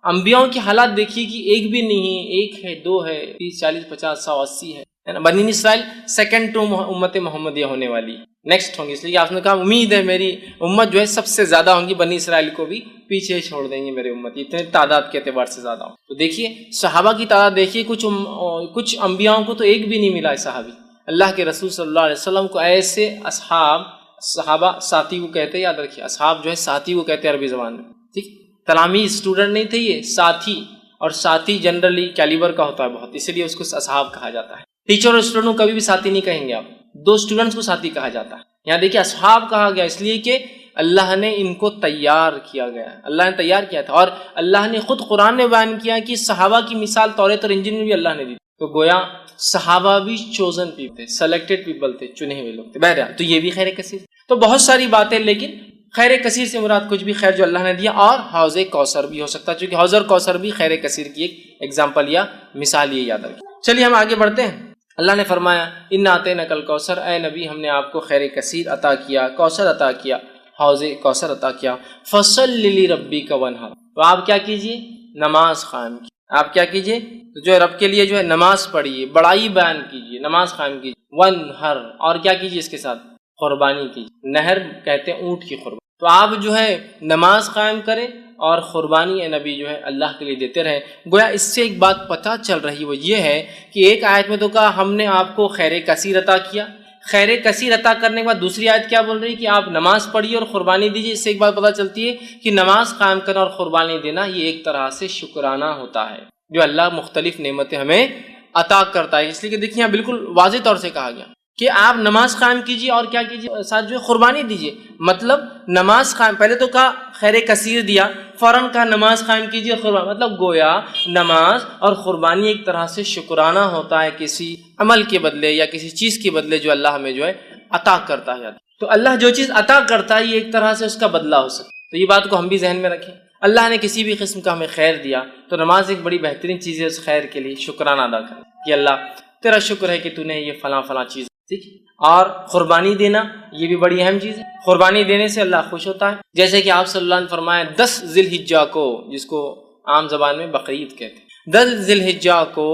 انبیاء کی حالات دیکھیے کہ ایک بھی نہیں ہے، 1 ہے، 2 ہے، 30 40 50 100 80 ہے نا. بنی اسرائیل سیکنڈ ٹو امت محمدیہ ہونے والی نیکسٹ ہوں گی، اس لیے آپ نے کہا امید ہے میری امت جو ہے سب سے زیادہ ہوں گی، بنی اسرائیل کو بھی پیچھے چھوڑ دیں گے میرے امت، اتنے تعداد کے اعتبار سے زیادہ ہوں. تو دیکھیے صحابہ کی تعداد دیکھیے، کچھ انبیاء کو تو ایک بھی نہیں ملا ہے صحابی. اللہ کے رسول صلی اللہ علیہ وسلم کو ایسے صحابہ ساتھی کو کہتے ہیں، یاد رکھیے اصحاب جو ہے ساتھی کو کہتے ہیں عربی زبان میں. ٹھیک، تلاميذ اسٹوڈنٹ نہیں تھے، یہ ساتھی، اور ساتھی جنرلی کیلیبر کا ہوتا ہے بہت، اسی لیے اس کو اصحاب کہا جاتا ہے. ٹیچر اور اسٹوڈنٹ کو کبھی بھی ساتھی نہیں کہیں گے آپ، 2 اسٹوڈنٹس کو ساتھی کہا جاتا ہے. یہاں دیکھیے اصحاب کہا گیا اس لیے کہ اللہ نے ان کو تیار کیا گیا، اللہ نے تیار کیا تھا. اور اللہ نے خود قرآن میں بیان کیا کہ صحابہ کی مثال توریت اور انجیل میں بھی اللہ نے دی. تو گویا صحابہ بھی چوزن پیپل تھے، سلیکٹڈ پیپل تھے، چنے ہوئے لوگ تھے. بہرحال تو یہ بھی خیر کثیر. تو بہت ساری باتیں، لیکن خیر کثیر سے مراد کچھ بھی خیر جو اللہ نے دیا. اور حوض کوثر بھی ہو سکتا ہے، چونکہ حوض کوثر بھی خیر کثیر کی ایک ایگزامپل یا مثال یہ یاد رکھیں. چلیے ہم آگے بڑھتے ہیں. اللہ نے فرمایا اِنَّا أَعْطَيْنَاكَ الْكَوْثَرَ، اے نبی ہم نے آپ کو خیر کثیر عطا کیا، کوثر عطا کیا، حوض کوثر عطا کیا. فَصَلِّ لِرَبِّكَ وَانْحَرْ، تو آپ کیا کیجئے؟ نماز قائم کیجئے. آپ کیا کیجئے؟ تو جو رب کے لیے جو ہے نماز پڑھیے، بڑائی بیان کیجئے، نماز قائم کیجئے. وَانْحَرْ، اور کیا کیجئے اس کے ساتھ؟ قربانی کیجئے. نہر کہتے ہیں اونٹ کی قربانی. تو آپ جو ہے نماز قائم کریں اور قربانی اے نبی جو ہے اللہ کے لیے دیتے رہیں. گویا اس سے ایک بات پتہ چل رہی وہ یہ ہے کہ ایک آیت میں تو کہا ہم نے آپ کو خیر کثیر عطا کیا، خیر کثیر عطا کرنے کے بعد دوسری آیت کیا بول رہی کہ آپ نماز پڑھیے اور قربانی دیجیے. اس سے ایک بات پتہ چلتی ہے کہ نماز قائم کرنا اور قربانی دینا یہ ایک طرح سے شکرانہ ہوتا ہے جو اللہ مختلف نعمتیں ہمیں عطا کرتا ہے. اس لیے کہ دیکھیے یہاں بالکل واضح طور سے کہا گیا کہ آپ نماز قائم کیجیے اور کیا کیجیے؟ ساتھ جو ہے قربانی دیجیے. مطلب نماز قائم، پہلے تو کہا خیر کثیر دیا، فوراً کہا نماز قائم کیجیے اور قربانی. مطلب گویا نماز اور قربانی ایک طرح سے شکرانہ ہوتا ہے کسی عمل کے بدلے یا کسی چیز کے بدلے جو اللہ ہمیں جو ہے عطا کرتا ہے. تو اللہ جو چیز عطا کرتا ہے یہ ایک طرح سے اس کا بدلہ ہو سکتا ہے. تو یہ بات کو ہم بھی ذہن میں رکھیں. اللہ نے کسی بھی قسم کا ہمیں خیر دیا تو نماز ایک بڑی بہترین چیز ہے اس خیر کے لیے شکرانہ ادا کریں کہ اللہ تیرا شکر ہے کہ تو نے یہ فلاں فلاں چیز. ٹھیک. اور قربانی دینا یہ بھی بڑی اہم چیز ہے. قربانی دینے سے اللہ خوش ہوتا ہے، جیسے کہ آپ صلی اللہ علیہ وسلم نے فرمایا 10 ذی الحجہ کو، جس کو عام زبان میں بقرعید کہتے ہیں، 10 ذی الحجہ کو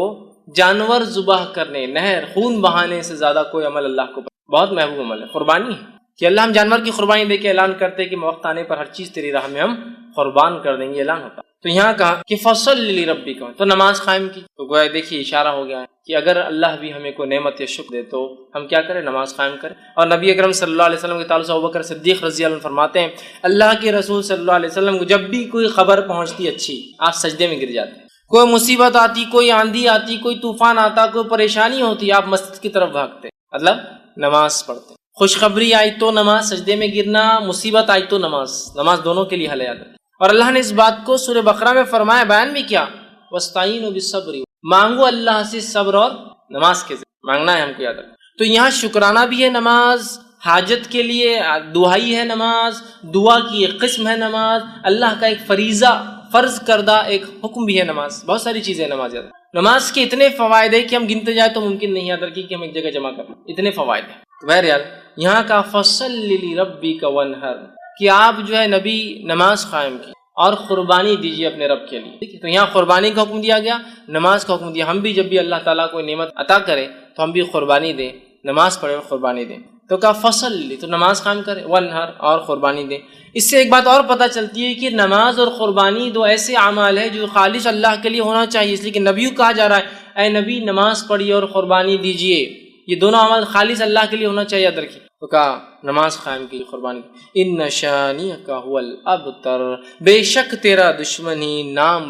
جانور ذبح کرنے، نہر خون بہانے سے زیادہ کوئی عمل اللہ کو بہت محبوب عمل ہے قربانی ہے. کہ اللہ ہم جانور کی قربانی دے کے اعلان کرتے ہیں کہ وقت آنے پر ہر چیز تیری راہ میں ہم قربان کر دیں گے، اعلان ہوتا. تو یہاں کہا کہ فصل لربک، تو نماز قائم کی. تو گویا دیکھیے اشارہ ہو گیا ہے کہ اگر اللہ بھی ہمیں کوئی نعمت یا شکر دے تو ہم کیا کریں؟ نماز قائم کریں. اور نبی اکرم صلی اللہ علیہ وسلم کے تعلق سے ابوبکر صدیق رضی اللہ عنہ فرماتے ہیں اللہ کے رسول صلی اللہ علیہ وسلم کو جب بھی کوئی خبر پہنچتی اچھی، آپ سجدے میں گر جاتے. کوئی مصیبت آتی، کوئی آندھی آتی، کوئی طوفان آتا، کوئی پریشانی ہوتی، آپ مسجد کی طرف بھاگتے، مطلب نماز پڑھتے. خوشخبری آئی تو نماز، سجدے میں گرنا، مصیبت آئی تو نماز دونوں کے لیے حل ہے. اور اللہ نے اس بات کو سورہ بقرہ میں فرمایا، بیان بھی کیا، وَاسْتَعِينُوا بِالصَّبْرِ، مانگو اللہ سے صبر اور نماز کے ذریعے مانگنا ہے ہم کو یاد رکھنا. تو یہاں شکرانہ بھی ہے نماز، حاجت کے لیے دعائی ہے نماز، دعا کی ایک قسم ہے نماز، اللہ کا ایک فریضہ فرض کردہ ایک حکم بھی ہے نماز. بہت ساری چیزیں نماز یاد. نماز کے اتنے فوائد ہیں کہ ہم گنتے جائیں تو ممکن نہیں یاد رکھیں کہ ہم ایک جگہ جمع کریں، اتنے فوائد ہیں. بہرحال یہاں کا فصل لربک وانحر کہ آپ جو ہے نبی نماز قائم کی اور قربانی دیجیے اپنے رب کے لیے. ٹھیک ہے. تو یہاں قربانی کا حکم دیا گیا، نماز کا حکم دیا. ہم بھی جب بھی اللہ تعالیٰ کوئی نعمت عطا کرے تو ہم بھی قربانی دیں، نماز پڑھیں اور قربانی دیں. تو کہا فصل، تو نماز قائم کرے، وانحر اور قربانی دیں. اس سے ایک بات اور پتہ چلتی ہے کہ نماز اور قربانی دو ایسے اعمال ہیں جو خالص اللہ کے لیے ہونا چاہیے. اس لیے کہ نبی کو کہا جا رہا ہے اے نبی نماز پڑھیے اور قربانی دیجیے. یہ دونوں اعمال خالص اللہ کے لیے ہونا چاہیے، یاد رکھیے۔ تو کہا نماز قائم کی، قربانی کی۔ ان شانئک هو الابتر، بے شک تیرا دشمن ہی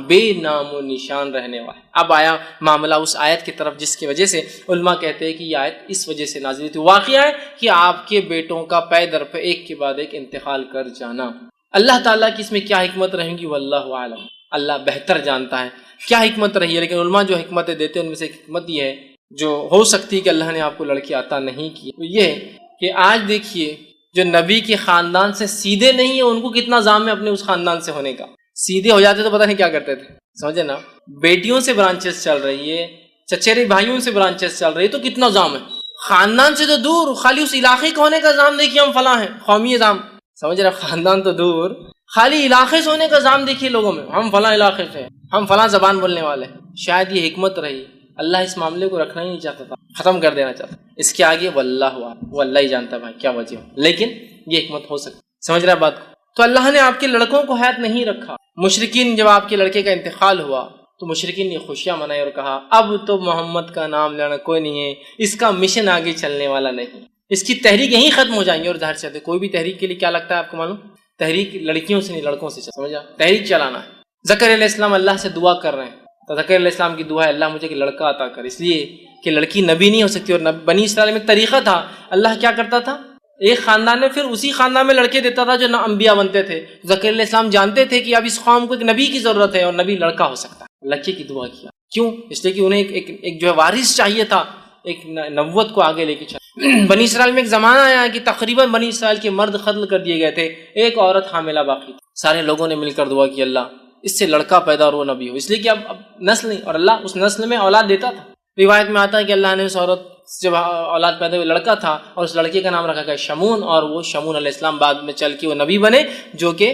بے نام و نشان رہنے والا ہے۔ اب آیا معاملہ اس آیت کی طرف جس کی وجہ سے علماء کہتے ہیں کہ یہ آیت اس وجہ سے نازل ہوئی۔ واقعہ ہے کہ آپ کے بیٹوں کا پے در پہ ایک کے بعد ایک انتقال کر جانا، اللہ تعالیٰ کی اس میں کیا حکمت رہیں گی واللہ عالم، اللہ بہتر جانتا ہے کیا حکمت رہی ہے۔ لیکن علماء جو حکمتیں دیتے ہیں ان میں سے ایک حکمت یہ ہے جو ہو سکتی ہے کہ اللہ نے آپ کو لڑکی عطا نہیں کی، تو یہ کہ آج دیکھیے جو نبی کے خاندان سے سیدھے نہیں ہیں ان کو کتنا زام ہے اپنے اس خاندان سے ہونے کا۔ سیدھے ہو جاتے تو پتہ نہیں کیا کرتے تھے، سمجھے نا، بیٹیوں سے برانچز چل رہی ہے، چچیرے بھائیوں سے برانچز چل رہی ہے، تو کتنا زام ہے۔ خاندان سے تو دور، خالی اس علاقے کا ہونے کا زام دیکھیے، ہم فلاں ہیں، قومی زام، سمجھ رہے، خاندان تو دور، خالی علاقے سے ہونے کا زام دیکھیے لوگوں میں، ہم فلاں علاقے سے، ہم فلاں زبان بولنے والے۔ شاید یہ حکمت رہی، اللہ اس معاملے کو رکھنا ہی نہیں چاہتا تھا، ختم کر دینا چاہتا۔ اس کے آگے واللہ وہ اللہ ہی جانتا ہے بھائی کیا وجہ ہو، لیکن یہ حکمت ہو سکتی، سمجھ رہا بات کو۔ تو اللہ نے آپ کے لڑکوں کو حیات نہیں رکھا۔ مشرکین جب آپ کے لڑکے کا انتقال ہوا تو مشرکین نے خوشیاں منائی اور کہا اب تو محمد کا نام لینا کوئی نہیں ہے، اس کا مشن آگے چلنے والا نہیں، اس کی تحریک یہیں ختم ہو جائیں گے۔ اور ظاہر سے کوئی بھی تحریک کے لیے کیا لگتا ہے آپ کو معلوم، تحریک لڑکیوں سے نہیں لڑکوں سے، سمجھا، تحریک چلانا ہے۔ زکریا علیہ السلام اللہ سے دعا کر رہے ہیں، تو زکریا علیہ السلام کی دعا ہے اللہ مجھے کہ لڑکا عطا کر، اس لیے کہ لڑکی نبی نہیں ہو سکتی۔ اور بنی اسرائیل میں ایک طریقہ تھا، اللہ کیا کرتا تھا، ایک خاندان میں پھر اسی خاندان میں لڑکے دیتا تھا جو نہ انبیاء بنتے تھے۔ زکریا علیہ السلام جانتے تھے کہ اب اس قوم کو ایک نبی کی ضرورت ہے اور نبی لڑکا ہو سکتا ہے، لڑکے کی دعا کیا، کیوں؟ اس لیے کہ انہیں ایک جو ہے وارث چاہیے تھا، ایک نبوت کو آگے لے کے چلا۔ بنی اسرائیل میں ایک زمانہ آیا کہ تقریباً بنی اسرائیل کے مرد قتل کر دیے گئے تھے، ایک عورت حاملہ باقی تھی۔ سارے لوگوں نے مل کر دعا کی اللہ اس سے لڑکا پیدا اور وہ نبی ہو، اس لیے کہ اب نسل نہیں، اور اللہ اس نسل میں اولاد دیتا تھا۔ روایت میں آتا ہے کہ اللہ نے اس عورت جب اولاد پیدا ہوئی لڑکا تھا اور اس لڑکے کا نام رکھا گیا شمون، اور وہ شمون علیہ السلام بعد میں چل کے وہ نبی بنے، جو کہ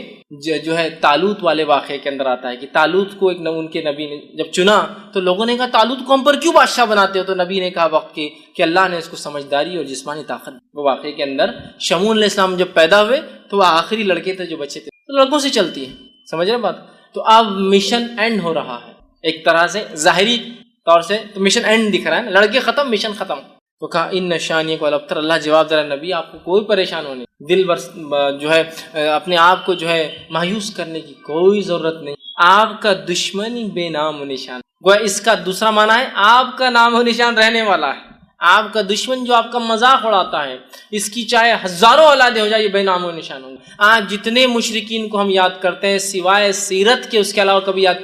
جو ہے طالوت والے واقعے کے اندر آتا ہے کہ طالوت کو ایک ان کے نبی نے جب چنا تو لوگوں نے کہا طالوت کو ہم پر کیوں بادشاہ بناتے ہو، تو نبی نے کہا وقت کی کہ اللہ نے اس کو سمجھداری اور جسمانی طاقت۔ وہ واقعے کے اندر شمون علیہ السلام جب پیدا ہوئے تو وہ آخری لڑکے تھے جو بچے تھے، تو لڑکوں سے چلتی ہے، سمجھ رہے بات۔ تو اب مشن اینڈ ہو رہا ہے ایک طرح سے، ظاہری طور سے تو مشن اینڈ دکھ رہا ہے، لڑکے ختم مشن ختم۔ تو کہا ان نشانی کو الابتر، اللہ جواب دے رہا نبی آپ کو کوئی پریشان ہونے، دل جو ہے اپنے آپ کو جو ہے مایوس کرنے کی کوئی ضرورت نہیں، آپ کا دشمن ہی بے نام و نشان، گویا اس کا دوسرا معنی ہے آپ کا نام و نشان رہنے والا ہے۔ آپ کا دشمن جو آپ کا مذاق اڑاتا ہے، اس کی چاہے ہزاروں اولادیں ہو جائے، یہ بے نام و نشان ہوں گے۔ آج جتنے مشرکین کو ہم یاد کرتے ہیں سوائے سیرت کے، اس کے علاوہ کبھی یاد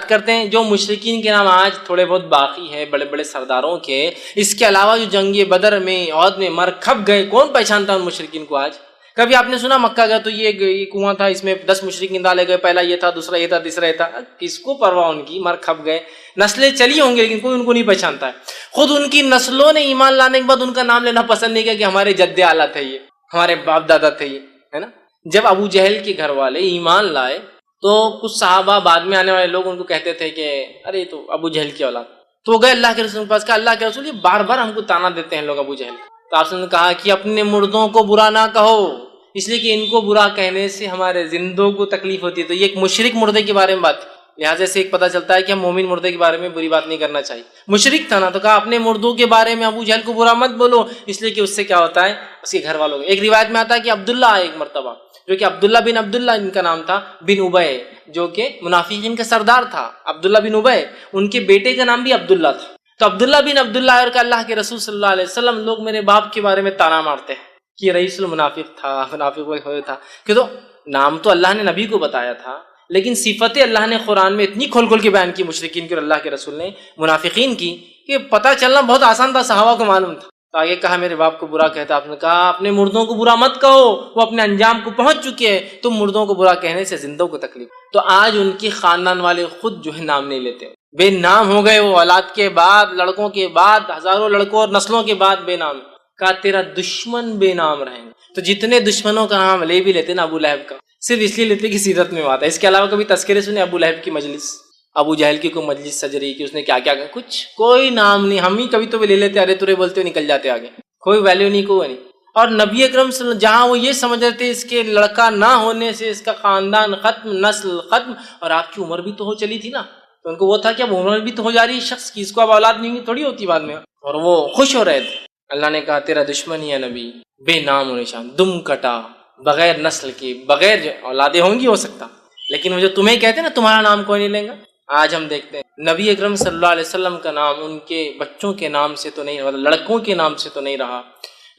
کرتے ہیں جو مشرکین کے نام آج تھوڑے بہت باقی ہے بڑے بڑے سرداروں کے، اس کے علاوہ جو جنگ بدر میں عہد میں مر کھپ گئے، کون پہچانتا ہے ان مشرکین کو آج؟ کبھی آپ نے سنا مکہ گیا تو یہ کنواں تھا، اس میں 10 مشرکین ڈالے گئے، پہلا یہ تھا، دوسرا یہ تھا، تیسرا یہ تھا، کس کو پرواہ ان کی، مر کھپ گئے، نسلیں چلی ہوں گی لیکن کوئی ان کو نہیں پہچانتا ہے۔ خود ان کی نسلوں نے ایمان لانے کے بعد ان کا نام لینا پسند نہیں کیا کہ ہمارے جد اعلیٰ تھے، یہ ہمارے باپ دادا تھے، یہ ہے نا۔ جب ابو جہل کے گھر والے ایمان لائے تو کچھ صحابہ بعد میں آنے والے لوگ ان کو کہتے تھے کہ ارے تو ابو جہل کی اولاد، تو وہ گئے اللہ کے رسول کے پاس، کہا اللہ کے رسول یہ بار بار ہم کو تانا دیتے ہیں لوگ ابو جہل، تو آپ نے کہا کہ اپنے مردوں کو برا نہ کہو، اس لیے کہ ان کو برا کہنے سے ہمارے زندوں کو تکلیف ہوتی ہے۔ تو یہ ایک مشرک مردے کے بارے میں بات، لہٰذا سے ایک پتہ چلتا ہے کہ ہم مومن مردے کے بارے میں بری بات نہیں کرنا چاہیے۔ مشرک تھا نا، تو کہا اپنے مردوں کے بارے میں ابو جہل کو برا مت بولو، اس لیے کہ اس سے کیا ہوتا ہے، اس کے گھر والوں کو۔ ایک روایت میں آتا ہے کہ عبداللہ ایک مرتبہ، جو کہ عبداللہ بن عبداللہ ان کا نام تھا بن ابے، جو کہ منافقین کا سردار تھا، عبداللہ بن ابے، ان کے بیٹے کا نام بھی عبداللہ تھا۔ تو عبداللہ بن عبداللہ اور کہ اللہ کے رسول صلی اللہ علیہ وسلم لوگ میرے باپ کے بارے میں تانا مارتے ہیں کہ رئیس المنافق تھا، منافق ہوئے تھا، کہ تو نام تو اللہ نے نبی کو بتایا تھا لیکن صفتیں اللہ نے قرآن میں اتنی کھول کھول کے بیان کی مشرکین کی اور اللہ کے رسول نے منافقین کی کہ پتہ چلنا بہت آسان تھا، صحابہ کو معلوم تھا۔ تو آگے کہا میرے باپ کو برا کہتا، آپ نے کہا اپنے مردوں کو برا مت کہو، وہ اپنے انجام کو پہنچ چکے ہیں، تم مردوں کو برا کہنے سے زندوں کو تکلیف۔ تو آج ان کے خاندان والے خود جو ہے نام نہیں لیتے، بے نام ہو گئے، وہ اولاد کے بعد، لڑکوں کے بعد، ہزاروں لڑکوں اور نسلوں کے بعد بے نام۔ کہا تیرا دشمن بے نام رہیں گے۔ تو جتنے دشمنوں کا نام لے بھی لیتے نا ابو لہب کا، صرف اس لیے لیتے کہ سیرت میں آتا ہے، اس کے علاوہ کبھی تذکرے سنے ابو لہب کی مجلس، ابو جہل کی کوئی مجلس سج رہی کہ اس نے کیا کیا کچھ کوئی نام نہیں، ہم ہی کبھی تو لے لیتے، ارے تورے بولتے ہوئے نکل جاتے آگے، کوئی ویلیو نہیں، کوئی نہیں۔ اور نبی اکرم صلی اللہ علیہ وسلم جہاں وہ یہ سمجھ رہے تھے اس کے لڑکا نہ ہونے سے اس کا خاندان ختم، نسل ختم، اور آپ کی عمر بھی تو ہو چلی تھی نا، تو ان کو وہ تھا کہ اب عمر بھی تو ہو جا رہی ہے شخص کی، اس کو اب اولاد نہیں تھوڑی ہوتی بعد میں، اور وہ خوش ہو رہے تھے. اللہ نے کہا تیرا دشمن ہی ہے نبی، بے نام و نشان، دم کٹا، بغیر نسل کی، بغیر اولادیں ہوں گی ہو سکتا، لیکن وہ جو تمہیں کہتے ہیں نا تمہارا نام کوئی نہیں لیں گا. آج ہم دیکھتے ہیں نبی اکرم صلی اللہ علیہ وسلم کا نام ان کے بچوں کے نام سے تو نہیں، مطلب لڑکوں کے نام سے تو نہیں رہا،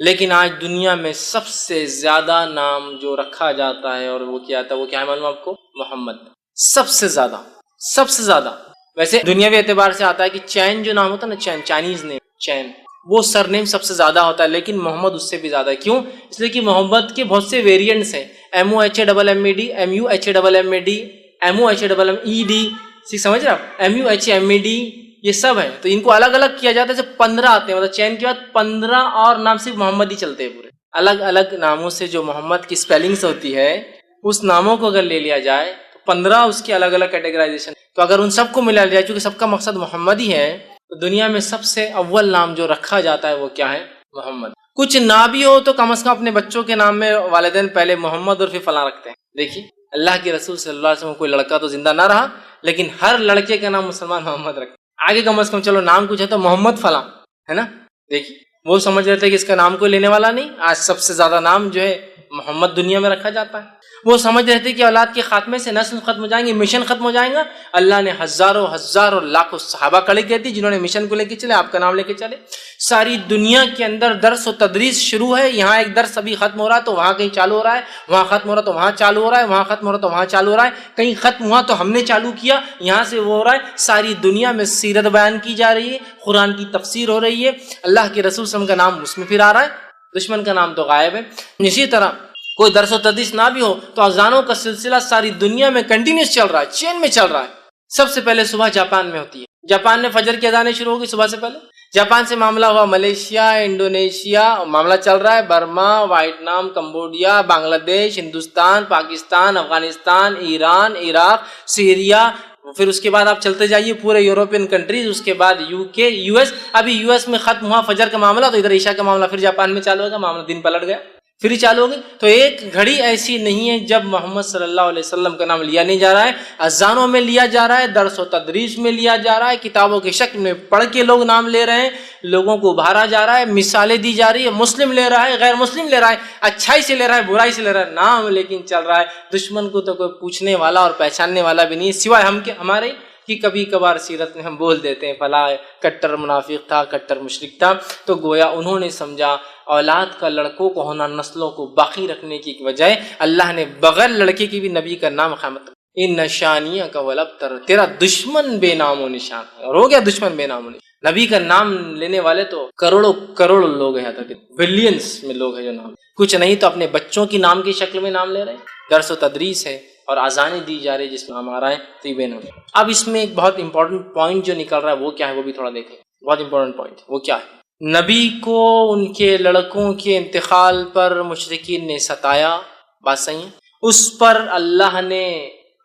لیکن آج دنیا میں سب سے زیادہ نام جو رکھا جاتا ہے اور وہ کیا ہے معلوم آپ کو؟ محمد. سب سے زیادہ. ویسے دنیاوی اعتبار سے آتا ہے کہ چین جو نام ہوتا ہے نا، چین، چائنیز نیم، چین، وہ سر نیم سب سے زیادہ ہوتا ہے، لیکن محمد اس سے بھی زیادہ ہے. کیوں؟ اس لیے کہ محمد کے بہت سے ویریئنٹس ہیں. MOHAMMAD، MUHAMMAD، MOHAMMED، سمجھ رہے آپ؟ MUHMED، یہ سب ہے. تو ان کو الگ الگ کیا جاتا ہے. جب 15 آتے ہیں، مطلب چین کے بعد 15 اور نام صرف محمد ہی چلتے ہیں پورے. الگ الگ ناموں سے جو محمد کی سپیلنگز ہوتی ہے، اس ناموں کو اگر لے لیا جائے تو 15 اس کی الگ الگ کیٹیگرائزیشن. تو اگر ان سب کو ملا جائے، چونکہ سب کا مقصد محمد ہی ہے، تو دنیا میں سب سے اول نام جو رکھا جاتا ہے وہ کیا ہے؟ محمد. کچھ نہ بھی ہو تو کم از کم اپنے بچوں کے نام میں والدین پہلے محمد اور پھر فلاں رکھتے ہیں. دیکھیے اللہ کے رسول صلی اللہ علیہ وسلم کوئی لڑکا تو زندہ نہ رہا، لیکن ہر لڑکے کا نام مسلمان محمد رکھتے. آگے کم از کم چلو نام کچھ ہے تو محمد فلاں ہے نا. دیکھیے وہ سمجھ رہے تھے کہ اس کا نام کوئی لینے والا نہیں. آج سب سے زیادہ نام جو ہے محمد دنیا میں رکھا جاتا ہے. وہ سمجھ رہے تھے کہ اولاد کے خاتمے سے نسل ختم ہو جائیں گے، مشن ختم ہو جائیں گا. اللہ نے ہزاروں لاکھوں صحابہ کھڑے کر دی جنہوں نے مشن کو لے کے چلے، آپ کا نام لے کے چلے. ساری دنیا کے اندر درس و تدریس شروع ہے. یہاں ایک درس ابھی ختم ہو رہا ہے تو وہاں کہیں چالو ہو رہا ہے، وہاں ختم ہو رہا ہے تو وہاں چالو ہو رہا ہے، وہاں ختم ہو رہا ہے تو وہاں چالو ہو رہا ہے، کہیں ختم ہوا تو ہم نے چالو کیا، یہاں سے وہ ہو رہا ہے. ساری دنیا میں سیرت بیان کی جا رہی ہے، قرآن کی تفسیر ہو رہی ہے. اللہ کے رسول صلی اللہ علیہ وسلم کا نام اس میں پھر آ رہا ہے، دشمن کا نام تو غائب ہے. اسی طرح کوئی درس و تدریس نہ بھی ہو تو اذانوں کا سلسلہ ساری دنیا میں کنٹینیوس چل رہا ہے، چین میں چل رہا ہے. سب سے پہلے صبح جاپان میں ہوتی ہے. جاپان میں فجر کی اذانیں شروع ہوگی صبح سے پہلے. جاپان سے معاملہ ہوا ملیشیا، انڈونیشیا، معاملہ چل رہا ہے برما، ویتنام، کمبوڈیا، بنگلہ دیش، ہندوستان، پاکستان، افغانستان، ایران، عراق، سیریا. پھر اس کے بعد آپ چلتے جائیے پورے یورپین کنٹریز، اس کے بعد UK، US. ابھی US میں ختم ہوا فجر کا معاملہ تو ادھر عشاء کا معاملہ پھر جاپان میں چالو ہوگا. معاملہ دن پلٹ گیا، پھر چالو ہو گئی. تو ایک گھڑی ایسی نہیں ہے جب محمد صلی اللہ علیہ وسلم کا نام لیا نہیں جا رہا ہے. اذانوں میں لیا جا رہا ہے، درس و تدریس میں لیا جا رہا ہے، کتابوں کے شکل میں پڑھ کے لوگ نام لے رہے ہیں، لوگوں کو ابھارا جا رہا ہے، مثالیں دی جا رہی ہے. مسلم لے رہا ہے، غیر مسلم لے رہا ہے، اچھائی سے لے رہا ہے، برائی سے لے رہا ہے، نام لیکن چل رہا ہے. دشمن کو تو کوئی پوچھنے والا اور پہچاننے والا بھی نہیں سوائے ہم کے ہمارے کہ کبھی کبھار سیرت میں ہم بول دیتے ہیں فلاں کٹر منافق تھا، کٹر مشرک تھا. تو گویا انہوں نے سمجھا اولاد کا لڑکوں کو ہونا نسلوں کو باقی رکھنے کی بجائے اللہ نے بغیر لڑکے کی بھی نبی کا نام خامت. ان نشانیہ کا ولبتر، تیرا دشمن بے نام و نشان ہے. اور ہو گیا دشمن بے نام و نشان. نبی کا نام لینے والے تو کروڑوں لوگ ہیں، بلینز میں لوگ ہیں جو نام کچھ نہیں تو اپنے بچوں کی نام کی شکل میں نام لے رہے ہیں. درس و تدریس ہے اور اذانیں دی جا رہی جس میں نام آ رہا ہے تو یہ بے نام. اب اس میں ایک بہت امپورٹنٹ پوائنٹ جو نکل رہا ہے وہ کیا ہے وہ بھی تھوڑا دیکھیں. بہت امپورٹنٹ پوائنٹ وہ کیا ہے؟ نبی کو ان کے لڑکوں کے انتقال پر مشرکین نے ستایا، بات صحیح ہے. اس پر اللہ نے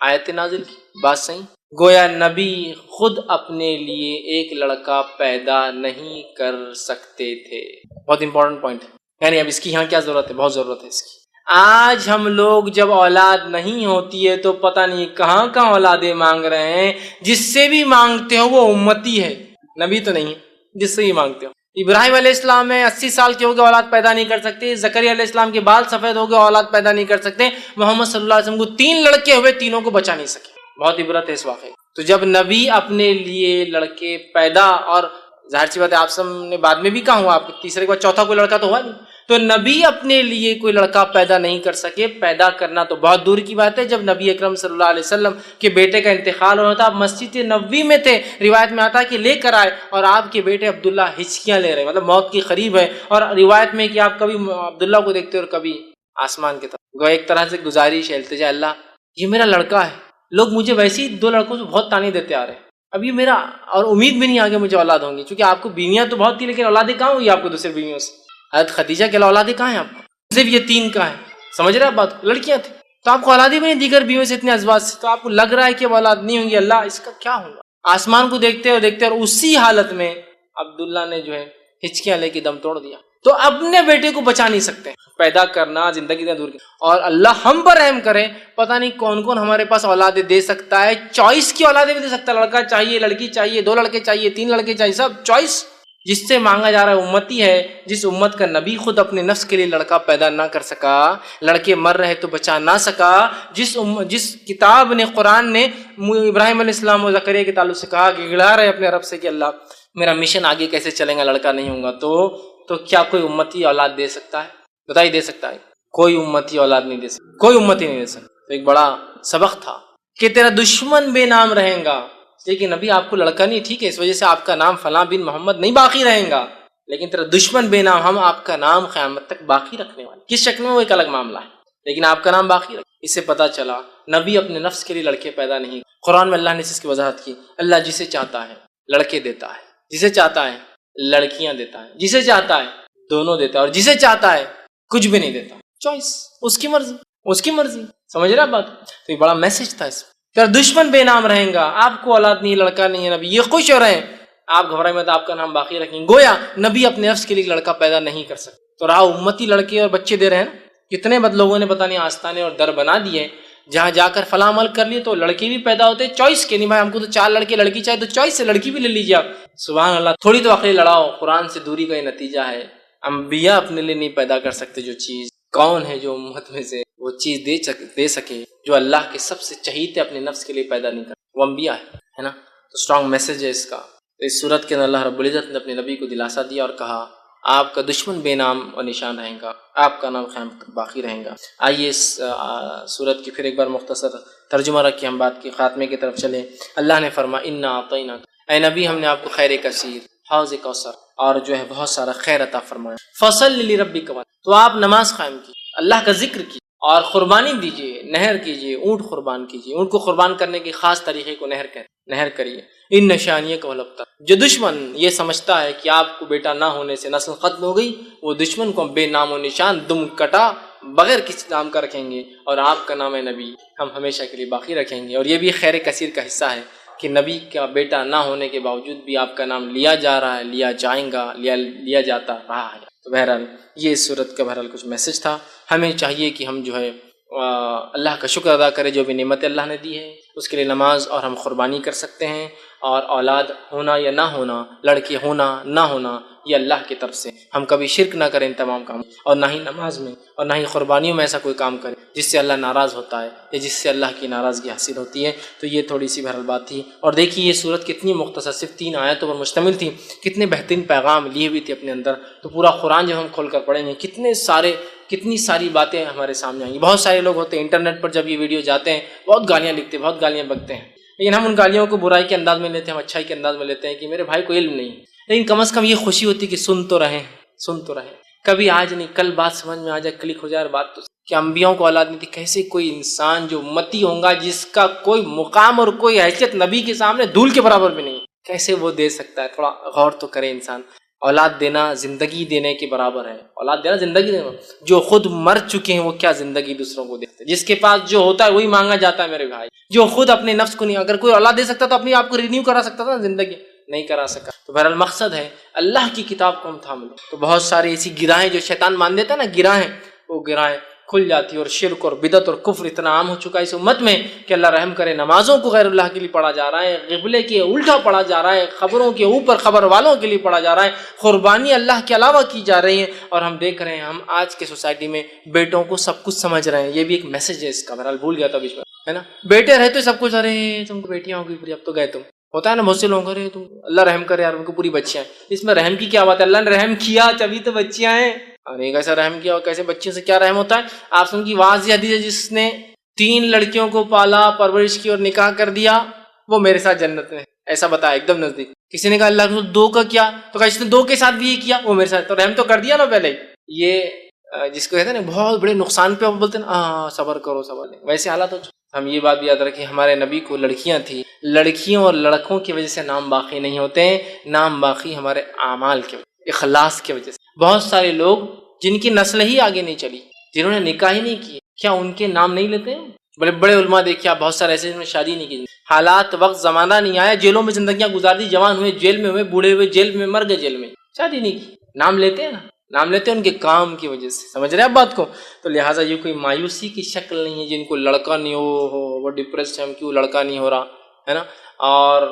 آیت نازل کی، بات صحیح. گویا نبی خود اپنے لیے ایک لڑکا پیدا نہیں کر سکتے تھے. بہت امپورٹنٹ پوائنٹ ہے. یعنی اب اس کی یہاں کیا ضرورت ہے؟ بہت ضرورت ہے اس کی. آج ہم لوگ جب اولاد نہیں ہوتی ہے تو پتہ نہیں کہاں کہاں اولادیں مانگ رہے ہیں. جس سے بھی مانگتے ہو وہ امتی ہے، نبی تو نہیں ہے. جس سے بھی مانگتے ہو، ابراہیم علیہ السلام ہے 80 سال کے ہو گئے اولاد پیدا نہیں کر سکتے. زکریا علیہ السلام کے بال سفید ہو گئے اولاد پیدا نہیں کر سکتے. محمد صلی اللہ علیہ وسلم کو 3 لڑکے ہوئے، تینوں کو بچا نہیں سکے. بہت عبرت ہے اس واقعے. تو جب نبی اپنے لیے لڑکے پیدا، اور ظاہر سی بات ہے آپ سب نے بعد میں بھی کہا ہوا، آپ کو تیسرے کے بعد چوتھا کوئی لڑکا تو ہوا نہیں. تو نبی اپنے لیے کوئی لڑکا پیدا نہیں کر سکے. پیدا کرنا تو بہت دور کی بات ہے. جب نبی اکرم صلی اللہ علیہ وسلم کے بیٹے کا انتقال ہو رہا تھا، آپ مسجد نبوی میں تھے. روایت میں آتا ہے کہ لے کر آئے اور آپ کے بیٹے عبداللہ ہچکیاں لے رہے، مطلب موت کے قریب ہے. اور روایت میں کہ آپ کبھی عبداللہ کو دیکھتے اور کبھی آسمان کی طرف. گو ایک طرح سے گزارش ہے، التجا، اللہ یہ میرا لڑکا ہے. لوگ مجھے ویسے ہی 2 لڑکوں سے بہت تانے دیتے آ رہے ہیں. اب یہ میرا، اور امید بھی نہیں آگے مجھے اولاد ہوں گی، چونکہ آپ کو بیویاں تو بہت تھی لیکن اولادیں کہاں ہوئی آپ کو دوسرے بیویوں سے؟ حضرت خدیجہ کے اولادیں کہاں ہیں آپ کو؟ صرف یہ 3 کا ہے. سمجھ رہے آپ بات کو؟ لڑکیاں تھیں تو آپ کو اولادیں بھی نہیں دیگر بیویوں سے، اتنے ازواج سے. تو آپ کو لگ رہا ہے کہ اب اولاد نہیں ہوں گی، اللہ اس کا کیا ہوگا؟ آسمان کو دیکھتے اور اسی حالت میں عبداللہ نے جو ہے ہچکیاں لے کے دم توڑ دیا. تو اپنے بیٹے کو بچا نہیں سکتے. پیدا کرنا زندگی سے دور کی، اور اللہ ہم پر رحم کرے. پتہ نہیں کون کون ہمارے پاس اولادیں دے سکتا ہے. چوائس کی اولادیں بھی دے سکتا ہے. لڑکا چاہیے، لڑکی چاہیے، 2 لڑکے چاہیے، 3 لڑکے چاہیے، سب چوائس. جس سے مانگا جا رہا ہے امتی ہے، جس امت کا نبی خود اپنے نفس کے لیے لڑکا پیدا نہ کر سکا، لڑکے مر رہے تو بچا نہ سکا، جس کتاب نے، قرآن نے ابراہیم علیہ السلام و زکریا کے تعلق سے کہا کہ گڑا رہے اپنے رب سے کہ اللہ میرا مشن آگے کیسے چلے گا، لڑکا نہیں ہوگا، تو کیا کوئی امتی اولاد دے سکتا ہے؟ بتائیے دے سکتا ہے؟ کوئی امتی اولاد نہیں دے سکتا، کوئی امتی نہیں دے سکتا۔ تو ایک بڑا سبق تھا کہ تیرا دشمن بے نام رہیں گا، لیکن نبی آپ کو لڑکا نہیں، ٹھیک ہے، اس وجہ سے آپ کا نام فلاں بن محمد نہیں باقی رہیں گا، لیکن تیرا دشمن بے نام، ہم آپ کا نام قیامت تک باقی رکھنے والے، کس شکل میں وہ ایک الگ معاملہ ہے، لیکن آپ کا نام باقی رکھ۔ اس سے پتہ چلا نبی اپنے نفس کے لیے لڑکے پیدا نہیں، قرآن میں اللہ نے اس کی وضاحت کی، اللہ جسے چاہتا ہے لڑکے دیتا ہے، جسے چاہتا ہے لڑکیاں دیتا ہے، جسے چاہتا ہے دونوں دیتا ہے، اور جسے چاہتا ہے کچھ بھی نہیں دیتا، چوائس، اس کی مرضی، اس کی مرضی، سمجھ رہا بات؟ تو یہ بڑا میسج تھا اس میں، تیرا دشمن بے نام رہیں گا، آپ کو اولاد نہیں، لڑکا نہیں ہے، نبی یہ خوش ہو رہے ہیں، آپ گھبرائے مت، آپ کا نام باقی رکھیں گے، گویا نبی اپنے نفس کے لیے لڑکا پیدا نہیں کر سکتے، تو رہا امتی لڑکے اور بچے دے رہے ہیں نا، کتنے بد لوگوں نے پتہ نہیں آستانے اور در بنا دیے، جہاں جا کر فلاں عمل کر لیے تو لڑکے بھی پیدا ہوتے، چوائس کے نہیں بھائی ہم کو تو 4 لڑکے لڑکی چاہیے تو چوائس سے لڑکی بھی لے لیجیے آپ، سبحان اللہ، تھوڑی تو عقل لڑاؤ، قرآن سے دوری کا یہ نتیجہ ہے، انبیاء اپنے لیے نہیں پیدا کر سکتے جو چیز، کون ہے جو امت میں سے وہ چیز دے سکے جو اللہ کے سب سے چہیتے اپنے نفس کے لیے پیدا نہیں کرتے، وہ انبیاء ہے نا، تو اسٹرانگ میسج ہے اس کا۔ اس صورت کے اندر اللہ رب العزت نے اپنے نبی کو دلاسا دیا اور کہا آپ کا دشمن بے نام اور نشان رہیں گا، آپ کا نام قیامت تک باقی رہیں گا۔ آئیے اس صورت کی پھر ایک بار مختصر ترجمہ رکھ کے ہم بات کی خاتمے کی طرف چلیں۔ اللہ نے فرمایا انا اعطیناک، اے نبی ہم نے آپ کو خیر کثیر، حوض کوثر اور جو ہے بہت سارا خیر عطا فرمایا، فصل لربک وانحر، تو آپ نماز قائم کی، اللہ کا ذکر کی اور قربانی دیجیے، نہر کیجیے، اونٹ قربان کیجیے، اونٹ کو قربان کرنے کے خاص طریقے کو نہر کریے، ان نشانیہ کا ولبتا، جو دشمن یہ سمجھتا ہے کہ آپ کو بیٹا نہ ہونے سے نسل ختم ہو گئی، وہ دشمن کو بے نام و نشان دم کٹا بغیر کسی نام کا رکھیں گے، اور آپ کا نام ہے نبی ہم ہمیشہ کے لیے باقی رکھیں گے۔ اور یہ بھی خیر کثیر کا حصہ ہے کہ نبی کا بیٹا نہ ہونے کے باوجود بھی آپ کا نام لیا جا رہا ہے، لیا جائیں گا، لیا جاتا رہا ہے۔ تو بہرحال یہ اس صورت کا بہرحال کچھ میسج تھا۔ ہمیں چاہیے کہ ہم جو ہے اللہ کا شکر ادا کریں، جو بھی نعمت اللہ نے دی ہے اس کے لیے نماز اور ہم قربانی کر سکتے ہیں، اور اولاد ہونا یا نہ ہونا، لڑکے ہونا نہ ہونا، یہ اللہ کی طرف سے، ہم کبھی شرک نہ کریں ان تمام کاموں، اور نہ ہی نماز میں اور نہ ہی قربانیوں میں ایسا کوئی کام کریں جس سے اللہ ناراض ہوتا ہے یا جس سے اللہ کی ناراضگی حاصل ہوتی ہے۔ تو یہ تھوڑی سی بہرحال بات تھی۔ اور دیکھیے یہ صورت کتنی مختصر، صرف 3 آیتوں پر مشتمل تھی، کتنے بہترین پیغام لیے ہوئی تھی اپنے اندر۔ تو پورا قرآن جب ہم کھول کر پڑھیں گے کتنی ساری باتیں ہمارے سامنے آئیں گی۔ بہت سارے لوگ ہوتے ہیں انٹرنیٹ پر جب یہ ویڈیو جاتے ہیں بہت گالیاں لکھتے ہیں، بہت گالیاں بکتے ہیں، لیکن ہم ان گالیوں کو برائی کے انداز میں لیتے ہیں، ہم اچھائی کے انداز میں لیتے ہیں کہ میرے بھائی کو علم نہیں، لیکن کم از کم یہ خوشی ہوتی کہ سن تو رہیں، کبھی آج نہیں کل بات سمجھ میں آ جائے، کلک ہو جائے بات، تو کہ انبیاءوں کو اولاد نہیں تھی، کیسے کوئی انسان جو امتی ہوگا جس کا کوئی مقام اور کوئی حیثیت نبی کے سامنے دھول کے برابر بھی نہیں، کیسے وہ دے سکتا ہے؟ تھوڑا غور تو کرے انسان۔ اولاد دینا زندگی دینے کے برابر ہے، اولاد دینا زندگی دینا، جو خود مر چکے ہیں وہ کیا زندگی دوسروں کو دیتے ہیں؟ جس کے پاس جو ہوتا ہے وہی مانگا جاتا ہے میرے بھائی، جو خود اپنے نفس کو نہیں، اگر کوئی اولاد دے سکتا تو اپنے آپ کو رینیو کرا سکتا تھا، زندگی نہیں کرا سکا۔ تو بہرحال مقصد ہے اللہ کی کتاب کو ہم تھام لیں۔ تو بہت ساری ایسی گرہیں جو شیطان مان دیتا ہے نا، گرہیں، وہ گرہیں کھل جاتی ہے، اور شرک اور بدعت اور کفر اتنا عام ہو چکا ہے اس امت میں کہ اللہ رحم کرے، نمازوں کو غیر اللہ کے لیے پڑھا جا رہا ہے، قبلے کے الٹا پڑھا جا رہا ہے، خبروں کے اوپر خبر والوں کے لیے پڑھا جا رہا ہے، قربانی اللہ کے علاوہ کی جا رہی ہے، اور ہم دیکھ رہے ہیں ہم آج کے سوسائٹی میں بیٹوں کو سب کچھ سمجھ رہے ہیں۔ یہ بھی ایک میسج ہے اس کا، بہرحال بھول گیا تھا بیچ میں، ہے نا، بیٹے رہتے سب کچھ، ارے تم کو بیٹیاں ہو گئی، اب تو گئے تم، ہوتا ہے نا بہت سے لوگ، ارے تم اللہ رحم کرے یار ان کو پوری بچیاں ہیں، اس میں رحم کی کیا بات ہے؟ اللہ نے رحم کیا تبھی تو بچیاں ہیں، ارے کیسا رحم کیا اور کیسے بچیوں سے کیا رحم ہوتا ہے؟ آپ سن کی واضح حدیث ہے، جس نے 3 لڑکیوں کو پالا، پرورش کی اور نکاح کر دیا، وہ میرے ساتھ جنت میں، ایسا بتایا ایک دم نزدیک۔ کسی نے کہا اللہ کے 2 کا کیا؟ تو کہا اس نے 2 کے ساتھ بھی یہ کیا، وہ میرے ساتھ، تو رحم تو کر دیا نا پہلے ہی۔ یہ جس کو کہتے ہیں نا بہت بڑے نقصان پہ بولتے ہیں نا، صبر کرو صبر نہیں، ویسے حالات ہو چکے۔ ہم یہ بات بھی یاد رکھیں، ہمارے نبی کو لڑکیاں تھیں، لڑکیوں اور لڑکوں کی وجہ سے نام باقی نہیں ہوتے ہیں، نام باقی ہمارے اعمال کی وجہ، اخلاص کی وجہ سے۔ بہت سارے لوگ جن کی نسل ہی آگے نہیں چلی، جنہوں نے نکاح ہی نہیں کی، کیا ان کے نام نہیں لیتے ہیں؟ بڑے بڑے علماء دیکھیں، بہت سارے ایسے جنہوں نے شادی نہیں کی، حالات وقت زمانہ نہیں آیا، جیلوں میں زندگیاں گزار دی، جوان ہوئے جیل میں ہوئے، بوڑھے ہوئے جیل میں، مر گئے جیل میں، شادی نہیں کی، نام لیتے ہیں نا، نام لیتے ہیں ان کے کام کی وجہ سے، سمجھ رہے ہیں آپ بات کو؟ تو لہٰذا یہ کوئی مایوسی کی شکل نہیں ہے جن کو لڑکا نہیں ہو وہ ڈپریس ہے، ہم کیوں لڑکا نہیں ہو رہا، ہے نا، اور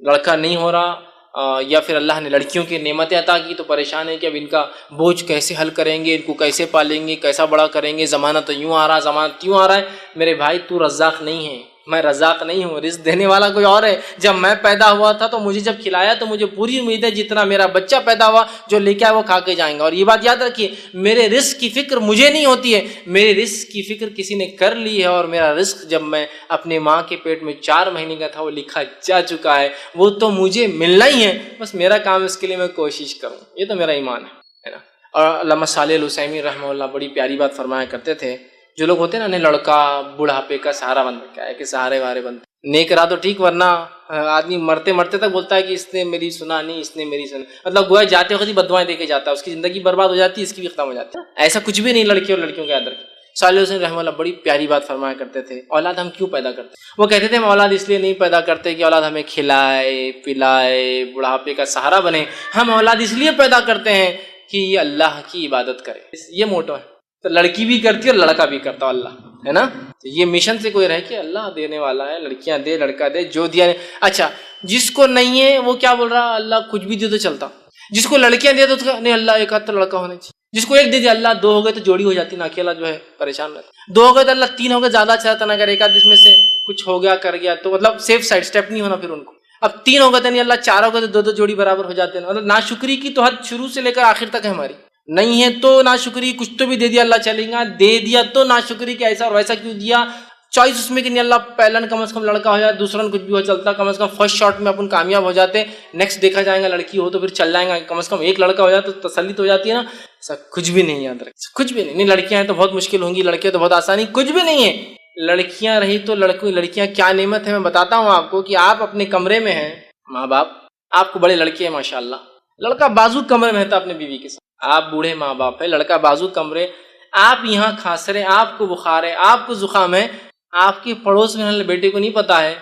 لڑکا نہیں ہو رہا یا پھر اللہ نے لڑکیوں کی نعمتیں عطا کی تو پریشان ہے کہ اب ان کا بوجھ کیسے حل کریں گے، ان کو کیسے پالیں گے، کیسا بڑا کریں گے، زمانہ تو یوں آ رہا، زمانہ یوں آ رہا ہے۔ میرے بھائی تو رزاق نہیں ہے، میں رزاق نہیں ہوں، رزق دینے والا کوئی اور ہے۔ جب میں پیدا ہوا تھا تو مجھے جب کھلایا تو مجھے پوری امید ہے جتنا میرا بچہ پیدا ہوا جو لے کے آئے وہ کھا کے جائیں گا۔ اور یہ بات یاد رکھیے، میرے رزق کی فکر مجھے نہیں ہوتی ہے، میرے رزق کی فکر کسی نے کر لی ہے، اور میرا رزق جب میں اپنے ماں کے پیٹ میں 4 مہینے کا تھا وہ لکھا جا چکا ہے، وہ تو مجھے ملنا ہی ہے، بس میرا کام ہے اس کے لیے میں کوشش کروں۔ یہ تو میرا ایمان ہے نا۔ اور علامہ صالح العثیمین رحمہ اللہ بڑی پیاری بات فرمایا کرتے تھے، جو لوگ ہوتے ہیں نا لڑکا بڑھاپے کا سہارا بن رکھا ہے کہ سہارے وارے بنتے نیک رہا تو ٹھیک، ورنہ آدمی مرتے مرتے تک بولتا ہے کہ اس نے میری سنا نہیں، اس نے میری سنا، مطلب گویا جاتے وقت ہی بدوائیں دے کے جاتا ہے، اس کی زندگی برباد ہو جاتی ہے، اس کی بھی ختم ہو جاتی ہے۔ ایسا کچھ بھی نہیں لڑکی اور لڑکیوں کے اندر۔ صالح حسین رحمہ اللہ بڑی پیاری بات فرمایا کرتے تھے، اولاد ہم کیوں پیدا کرتے ہیں؟ وہ کہتے تھے ہم اولاد اس لیے نہیں پیدا کرتے کہ اولاد ہمیں کھلائے پلائے بڑھاپے کا سہارا بنے، ہم اولاد اس لیے پیدا کرتے ہیں کہ یہ اللہ کی عبادت کرے، یہ موٹو ہے۔ تو لڑکی بھی کرتی ہے اور لڑکا بھی کرتا اللہ ہے نا، تو یہ مشن سے کوئی رہ کہ اللہ دینے والا ہے، لڑکیاں دے لڑکا دے، جو دیا نہیں۔ اچھا جس کو نہیں ہے وہ کیا بول رہا، اللہ کچھ بھی دے تو چلتا، جس کو لڑکیاں دے تو نہیں اللہ ایک آدھ تو لڑکا ہونا چاہیے، جس کو ایک دے دیا اللہ 2 ہو گئے تو جوڑی ہو جاتی نا، اکیلا جو ہے پریشان رہتا، 2 ہو گئے تو اللہ 3 ہو گئے زیادہ اچھا رہتا نا، اگر ایک آدھ اس میں سے کچھ ہو گیا کر گیا تو مطلب سیف سائڈ اسٹیپ نہیں ہونا پھر ان کو۔ اب 3 ہو گئے تو نہیں اللہ 4 ہو گئے تو 2 جوڑی برابر ہو جاتے ہیں، مطلب ناشکری کی تو حد شروع سے لے کر آخر تک ہے ہماری، نہیں ہے تو ناشکری، کچھ تو بھی دے دیا اللہ چلے گا، دے دیا تو ناشکری کہ ایسا اور ویسا کیوں دیا، چوائس اس میں کہ نہیں اللہ پہلا کم از کم لڑکا ہو جائے، دوسرا کچھ بھی ہو چلتا، کم از کم فرسٹ شاٹ میں اپن کامیاب ہو جاتے، نیکسٹ دیکھا جائے گا لڑکی ہو تو پھر چل جائیں گا، کم از کم ایک لڑکا ہو جائے تو تسلی تو ہو جاتی ہے نا۔ ایسا کچھ بھی نہیں یاد رکھ، کچھ بھی نہیں، لڑکیاں ہیں تو بہت مشکل ہوں گی، لڑکے تو بہت آسانی، کچھ بھی نہیں ہے۔ لڑکیاں رہی تو لڑکیاں کیا نعمت ہے میں بتاتا ہوں آپ کو، کہ آپ اپنے کمرے میں ہیں، ماں باپ آپ کو بڑے لڑکے ہیں ماشاءاللہ، لڑکا بازو کمرے میں رہتا اپنے بیوی کے ساتھ، آپ بوڑھے ماں باپ ہے، لڑکا بازو کمرے، آپ یہاں کھانس رہے، آپ کو بخار ہے، آپ کو زکام ہے، آپ کے پڑوس میں بیٹے کو نہیں پتا ہے،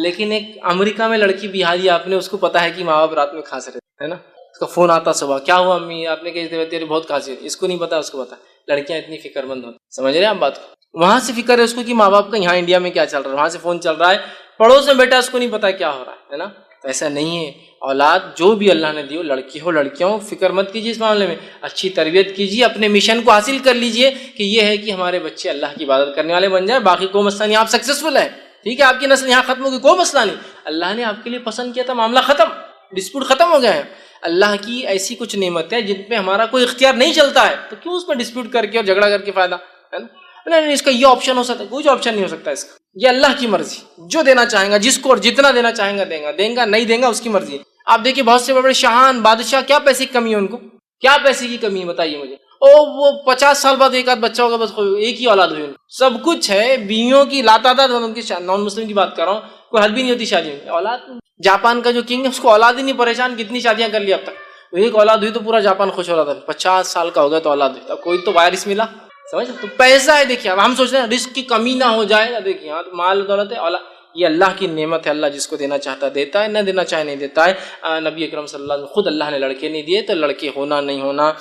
لیکن ایک امریکہ میں لڑکی بہاری آپ نے، اس کو پتا ہے کہ ماں باپ رات میں کھانس رہے ہے نا، اس کا فون آتا صبح، کیا ہوا امی، آپ نے کہتے تیرے بہت کھانسی ہے، اس کو نہیں پتا، اس کو پتا۔ لڑکیاں اتنی فکر مند ہوتی، سمجھ رہے ہیں آپ بات کو، وہاں سے فکر ہے اس کو کہ ماں باپ کا یہاں انڈیا میں کیا چل رہا ہے، وہاں سے فون چل رہا ہے، پڑوس میں بیٹا اس کو نہیں پتا کیا ہو رہا ہے نا۔ ایسا نہیں ہے، اولاد جو بھی اللہ نے دی ہو، لڑکی ہو لڑکیاں ہو، فکر مت کیجیے اس معاملے میں، اچھی تربیت کیجیے، اپنے مشن کو حاصل کر لیجیے کہ یہ ہے کہ ہمارے بچے اللہ کی عبادت کرنے والے بن جائیں، باقی کوئی مسئلہ نہیں، آپ سکسیسفل ہیں، ٹھیک ہے، آپ کی نسل یہاں ختم ہوگی، کوئی مسئلہ نہیں، اللہ نے آپ کے لیے پسند کیا تھا، معاملہ ختم، ڈسپیوٹ ختم ہو گیا ہے۔ اللہ کی ایسی کچھ نعمت ہے جن پہ ہمارا کوئی اختیار نہیں چلتا ہے، تو کیوں اس پہ ڈسپیوٹ کر کے اور جھگڑا کر کے فائدہ ہے نا؟ نہیں، اس کا یہ آپشن ہو سکتا ہے، کوئی آپشن نہیں ہو سکتا اس کا، یہ اللہ کی مرضی، جو دینا چاہیں گا جس کو اور جتنا دینا چاہیں گا دیں گا، نہیں دیں گا اس کی مرضی ہے۔ آپ دیکھیے بہت سے بڑے شاہان بادشاہ، کیا پیسے کی کمی ہے ان کو، کیا پیسے کی کمی ہے بتائیے مجھے، وہ 50 سال بعد ایک آدھ بچہ ہوگا، بس ایک ہی اولاد ہوئی ان کو، سب کچھ ہے، بیویوں کی لاتعداد، ان کی نان مسلم کی بات کر رہا ہوں، کوئی حد بھی نہیں ہوتی شادی میں، اولاد۔ جاپان کا جو کنگ ہے اس کو اولاد ہی نہیں، پریشان، کتنی شادیاں کر لی اب تک، ایک اولاد ہوئی تو پورا جاپان خوش ہو رہا تھا، 50 سال کا ہو گیا تو اولاد ہوئی، کوئی تو وائرس ملا، سمجھ تو پیسہ ہے۔ دیکھیے اب ہم سوچ رہے ہیں رزق کی کمی نہ ہو جائے نا، دیکھیے ہاں مال دولت ہے، اولاد یہ اللہ کی نعمت ہے، اللہ جس کو دینا چاہتا دیتا ہے، نہ دینا چاہے نہیں دیتا ہے۔ نبی اکرم صلی اللہ علیہ وسلم خود اللہ نے لڑکے نہیں دیے، تو لڑکے ہونا نہیں ہونا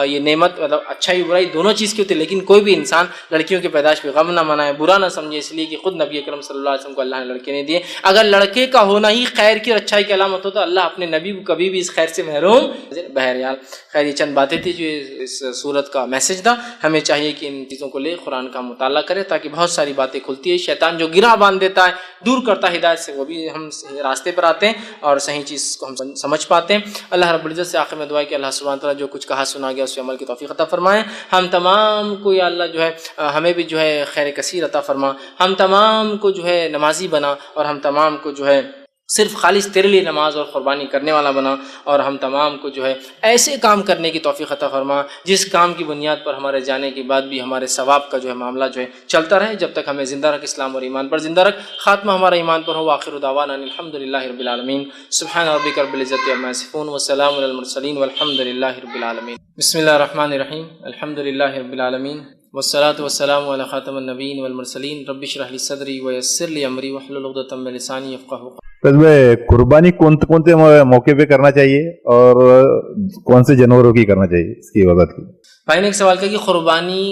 یہ نعمت، مطلب اچھائی برائی دونوں چیز کی ہوتی ہے، لیکن کوئی بھی انسان لڑکیوں کی پیدائش پہ غم نہ منائے، برا نہ سمجھے، اس لیے کہ خود نبی اکرم صلی اللہ علیہ وسلم کو اللہ نے لڑکے نہیں دیے۔ اگر لڑکے کا ہونا ہی خیر کی اور اچھائی کی علامت ہو تو اللہ اپنے نبی کو کبھی بھی اس خیر سے محروم۔ بہرحال خیر یہ چند باتیں تھی جو اس صورت کا میسج تھا، ہمیں چاہیے کہ ان چیزوں کو لے قرآن کا مطالعہ کرے، تاکہ بہت ساری باتیں کھلتی ہے، شیطان جو گرہ باندھ دیتا ہے، دور کرتا ہے ہدایت سے، وہ بھی ہم راستے پر آتے ہیں اور صحیح چیز کو ہم سمجھ پاتے ہیں۔ اللہ رب العزت سے آخر میں دعا ہے کہ اللہ سبحانہ وتعالیٰ جو کچھ کہا سنا گیا اس پہ عمل کی توفیق عطا فرمائے، ہم تمام کو یا اللہ جو ہے ہمیں بھی جو ہے خیر کثیر عطا فرما، ہم تمام کو جو ہے نمازی بنا، اور ہم تمام کو جو ہے صرف خالص تیرے لیے نماز اور قربانی کرنے والا بنا، اور ہم تمام کو جو ہے ایسے کام کرنے کی توفیق عطا فرما جس کام کی بنیاد پر ہمارے جانے کے بعد بھی ہمارے ثواب کا جو ہے معاملہ جو ہے چلتا رہے، جب تک ہمیں زندہ رکھ، اسلام اور ایمان پر زندہ رکھ، خاتمہ ہمارا ایمان پر ہو۔ آخر دعوانا الحمد للہ رب العالمین، سبحان ربک رب العزت عما یصفون وسلام علی المرسلین والحمد للہ رب العالمین۔ بسم اللہ الرحمن الرحیم، الحمد للہ رب العالمین، والصلاة والسلام علی خاتم النبیین والمرسلین، رب اشرح لی صدری ویسر لی امری واحلل عقدۃ من لسانی یفقہوا قولی۔ میں قربانی کون سے موقع پہ کرنا چاہیے اور کون سے جانوروں کی کرنا چاہیے، اس کی وضاحت کی۔ بھائی نے ایک سوال کیا کہ قربانی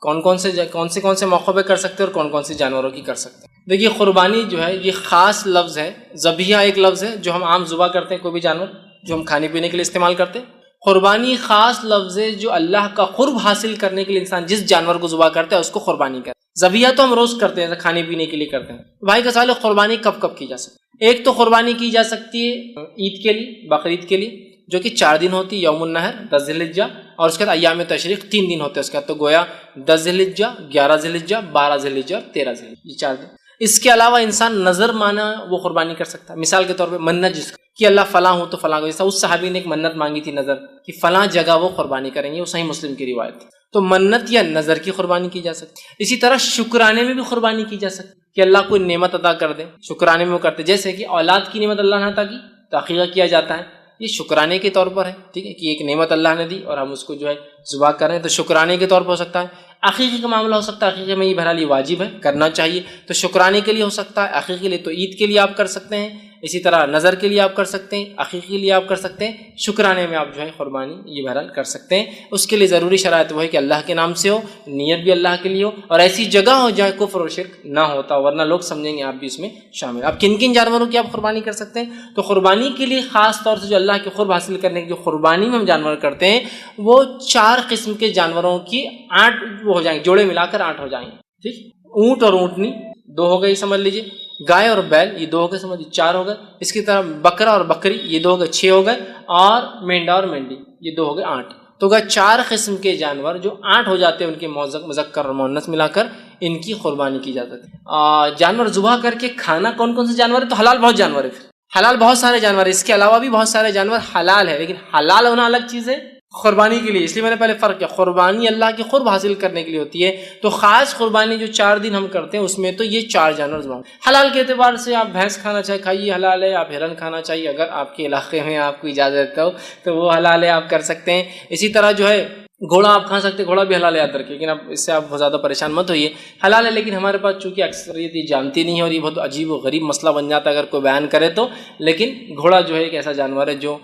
کون سے موقع پہ کر سکتے ہیں اور کون سی جانوروں کی کر سکتے ہیں؟ دیکھیے قربانی جو ہے یہ خاص لفظ ہے، ذبیحہ ایک لفظ ہے جو ہم عام ذبح کرتے ہیں، کوئی بھی جانور جو ہم کھانے پینے کے لیے استعمال کرتے ہیں۔ قربانی خاص لفظ ہے جو اللہ کا قرب حاصل کرنے کے لیے انسان جس جانور کو ذبح کرتا ہے اس کو قربانی کرتا ہے۔ ذبیحہ تو ہم روز کرتے ہیں، کھانے پینے کے لیے کرتے ہیں۔ بھائی کا سوال ہے قربانی کب کب کی جا سکتی ہے؟ ایک تو قربانی کی جا سکتی ہے عید کے لیے، بقرعید کے لیے، جو کہ 4 دن ہوتی ہے، یوم النحر 10 ذی الحجہ، اور اس کے بعد ایام تشریق 3 دن ہوتے ہیں اس کے بعد، تو گویا 10 ذی الحجہ، 11 ذی الحجہ، 12 ذی الحجہ اور 13 ذی الحجہ، یہ 4 دن۔ اس کے علاوہ انسان نظر مانا وہ قربانی کر سکتا ہے، مثال کے طور پہ منت جس کہ اللہ فلاں ہوں تو فلاں کو، جیسا اس صحابی نے ایک منت مانگی تھی نظر کہ فلاں جگہ وہ قربانی کریں گے، وہ صحیح مسلم کی روایت تھی، تو منت یا نظر کی قربانی کی جا سکتی۔ اسی طرح شکرانے میں بھی قربانی کی جا سکتی کہ اللہ کوئی نعمت عطا کر دے، شکرانے میں وہ کرتے، جیسے کہ اولاد کی نعمت اللہ نے عطا کی تو عقیقہ کیا جاتا ہے، یہ شکرانے کے طور پر ہے، ٹھیک ہے، کہ ایک نعمت اللہ نے دی اور ہم اس کو جو ہے ذبح کریں تو شکرانے کے طور پر ہو سکتا ہے۔ عقیقے کا معاملہ ہو سکتا ہے، عقیقے میں یہ بہرحال یہ واجب ہے، کرنا چاہیے، تو شکرانے کے لیے ہو سکتا ہے، عقیقے کے لیے تو عید کے لیے آپ کر سکتے ہیں، اسی طرح نظر کے لیے آپ کر سکتے ہیں، عقیقے کے لیے آپ کر سکتے ہیں، شکرانے میں آپ جو ہے قربانی یہ بہرحال کر سکتے ہیں۔ اس کے لیے ضروری شرائط وہ ہے کہ اللہ کے نام سے ہو، نیت بھی اللہ کے لیے ہو، اور ایسی جگہ ہو جہاں کفر و شرک نہ ہوتا، ورنہ لوگ سمجھیں گے آپ بھی اس میں شامل۔ آپ کن کن جانوروں کی آپ قربانی کر سکتے ہیں؟ تو قربانی کے لیے خاص طور سے جو اللہ کے قرب حاصل کرنے کی جو قربانی میں ہم جانور کرتے ہیں وہ 4 قسم کے جانوروں کی 8 وہ ہو جائیں گے، جوڑے ملا کر 8 ہو جائیں گے، ٹھیک۔ اونٹ اور اونٹنی 2 ہو گئے سمجھ لیجیے، گائے اور بیل یہ 2 ہو گئے سمجھ لیجیے، 4 ہو گئے، اس کی طرح بکرا اور بکری یہ 2 ہو گئے، 6 ہو گئے، اور مینڈا اور مینڈی یہ 2 ہو گئے، 8۔ تو گئے 4 قسم کے جانور جو 8 ہو جاتے ہیں، ان کے مذکر اور مؤنث ملا کر ان کی قربانی کی جاتی ہے۔ جانور ذبح کر کے کھانا کون سے جانور ہے؟ تو حلال بہت جانور ہے، حلال بہت سارے جانور ہیں، اس کے علاوہ بھی بہت سارے جانور حلال ہے، لیکن حلال ہونا الگ چیز ہے قربانی کے لیے، اس لیے میں نے پہلے فرق کیا، قربانی اللہ کی قرب حاصل کرنے کے لیے ہوتی ہے، تو خاص قربانی جو 4 دن ہم کرتے ہیں اس میں تو یہ 4 جانور ذبح۔ حلال کے اعتبار سے آپ بھینس کھانا چاہے کھائیے، حلال ہے، آپ ہرن کھانا چاہیے اگر آپ کے علاقے میں آپ کو اجازت ہو تو وہ حلال ہے، آپ کر سکتے ہیں۔ اسی طرح جو ہے گھوڑا آپ کھا سکتے ہیں، گھوڑا بھی حلال ہے یاد رکھیے، لیکن اب اس سے آپ بہت زیادہ پریشان مت ہوئیے، حلال ہے، لیکن ہمارے پاس چونکہ اکثریت یہ جانتی نہیں ہے اور یہ بہت عجیب و غریب مسئلہ بن جاتا ہے اگر کوئی بیان کرے تو، لیکن گھوڑا جو ہے ایک ایسا جانور ہے جو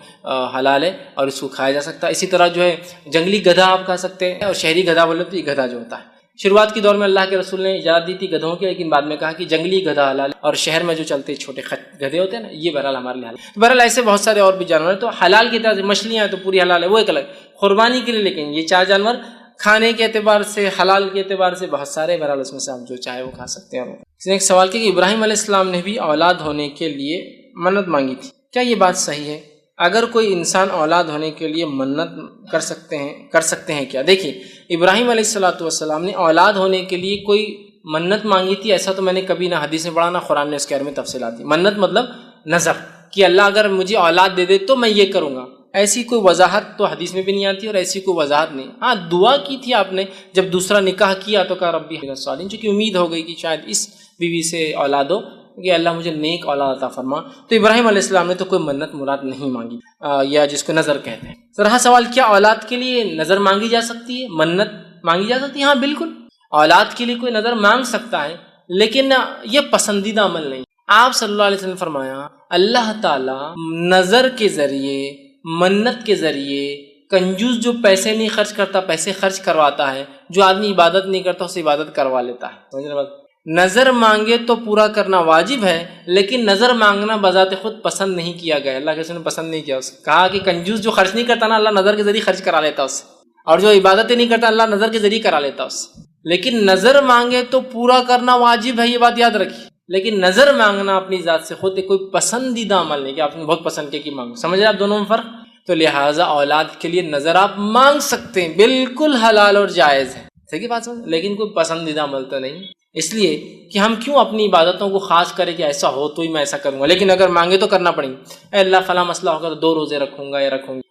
حلال ہے اور اس کو کھایا جا سکتا ہے۔ اسی طرح جو ہے جنگلی گدھا آپ کھا سکتے ہیں، اور شہری گدھا بولے تو یہ گدھا جو ہوتا ہے، شروعات کے دور میں اللہ کے رسول نے اجازت دی تھی گدھوں کی، لیکن بعد میں کہا کہ جنگلی گدھا حلال ہے، اور شہر میں جو چلتے چھوٹے گدھے ہوتے ہیں نا یہ بہرحال ہمارے لیے حلال ہے۔ بہرحال ایسے بہت سارے اور بھی جانور ہیں، تو حلال کی طرح سے مچھلیاں ہیں تو پوری حلال ہے، وہ ایک الگ قربانی کے لیے، لیکن یہ 4 جانور کھانے کے اعتبار سے، حلال کے اعتبار سے بہت سارے، بہرحال اس میں سے آپ جو چاہے وہ کھا سکتے ہیں۔ اس نے ایک سوال کیا کہ ابراہیم علیہ السلام نے بھی اولاد ہونے کے لیے منت مانگی تھی، کیا یہ بات صحیح ہے؟ اگر کوئی انسان اولاد ہونے کے لیے منت کر سکتے ہیں کیا؟ دیکھیے ابراہیم علیہ السلام نے اولاد ہونے کے لیے کوئی منت مانگی تھی ایسا تو میں نے کبھی نہ حدیث میں پڑھا نہ قرآن نے اس کے بارے میں تفصیلات دی۔ منت مطلب نظر کہ اللہ اگر مجھے اولاد دے دے تو میں یہ کروں گا، ایسی کوئی وضاحت تو حدیث میں بھی نہیں آتی اور ایسی کوئی وضاحت نہیں۔ ہاں دعا کی تھی آپ نے جب دوسرا نکاح کیا تو کہا ربی من الصالحین، چونکہ امید ہو گئی کہ شاید اس بیوی سے اولاد ہو کہ اللہ مجھے نیک اولاد عطا فرما، تو ابراہیم علیہ السلام نے تو کوئی منت مراد نہیں مانگی، یا جس کو نظر کہتے ہیں۔ رہا سوال کیا اولاد کے لیے نظر مانگی جا سکتی ہے، منت مانگی جا سکتی ہے؟ ہاں بالکل، اولاد کے لیے کوئی نظر مانگ سکتا ہے، لیکن یہ پسندیدہ عمل نہیں۔ آپ صلی اللہ علیہ وسلم نے فرمایا اللہ تعالیٰ نظر کے ذریعے، منت کے ذریعے، کنجوس جو پیسے نہیں خرچ کرتا پیسے خرچ کرواتا ہے، جو آدمی عبادت نہیں کرتا اسے عبادت کروا لیتا ہے۔ سمجھ رہے؟ نظر مانگے تو پورا کرنا واجب ہے، لیکن نظر مانگنا بذات خود پسند نہیں کیا گیا، اللہ کے رسول نے پسند نہیں کیا اسے، کہا کہ کنجوس جو خرچ نہیں کرتا نا اللہ نظر کے ذریعے خرچ کرا لیتا اس سے، اور جو عبادتیں نہیں کرتا اللہ نظر کے ذریعے کرا لیتا اس سے۔ لیکن نظر مانگے تو پورا کرنا واجب ہے، یہ بات یاد رکھیے، لیکن نظر مانگنا اپنی ذات سے خود کوئی پسندیدہ عمل نہیں کہ آپ نے بہت پسند کیا کہ مانگو۔ سمجھ رہے آپ دونوں میں فرق؟ تو لہٰذا اولاد کے لیے نظر آپ مانگ سکتے ہیں، بالکل حلال اور جائز ہے، صحیح بات سمجھ، لیکن کوئی پسندیدہ عمل تو نہیں، اس لیے کہ ہم کیوں اپنی عبادتوں کو خاص کریں کہ ایسا ہو تو ہی میں ایسا کروں گا، لیکن اگر مانگے تو کرنا پڑیں گے۔ اے اللہ فلاں مسئلہ ہوگا تو 2 روزے رکھوں گا یا رکھوں گی،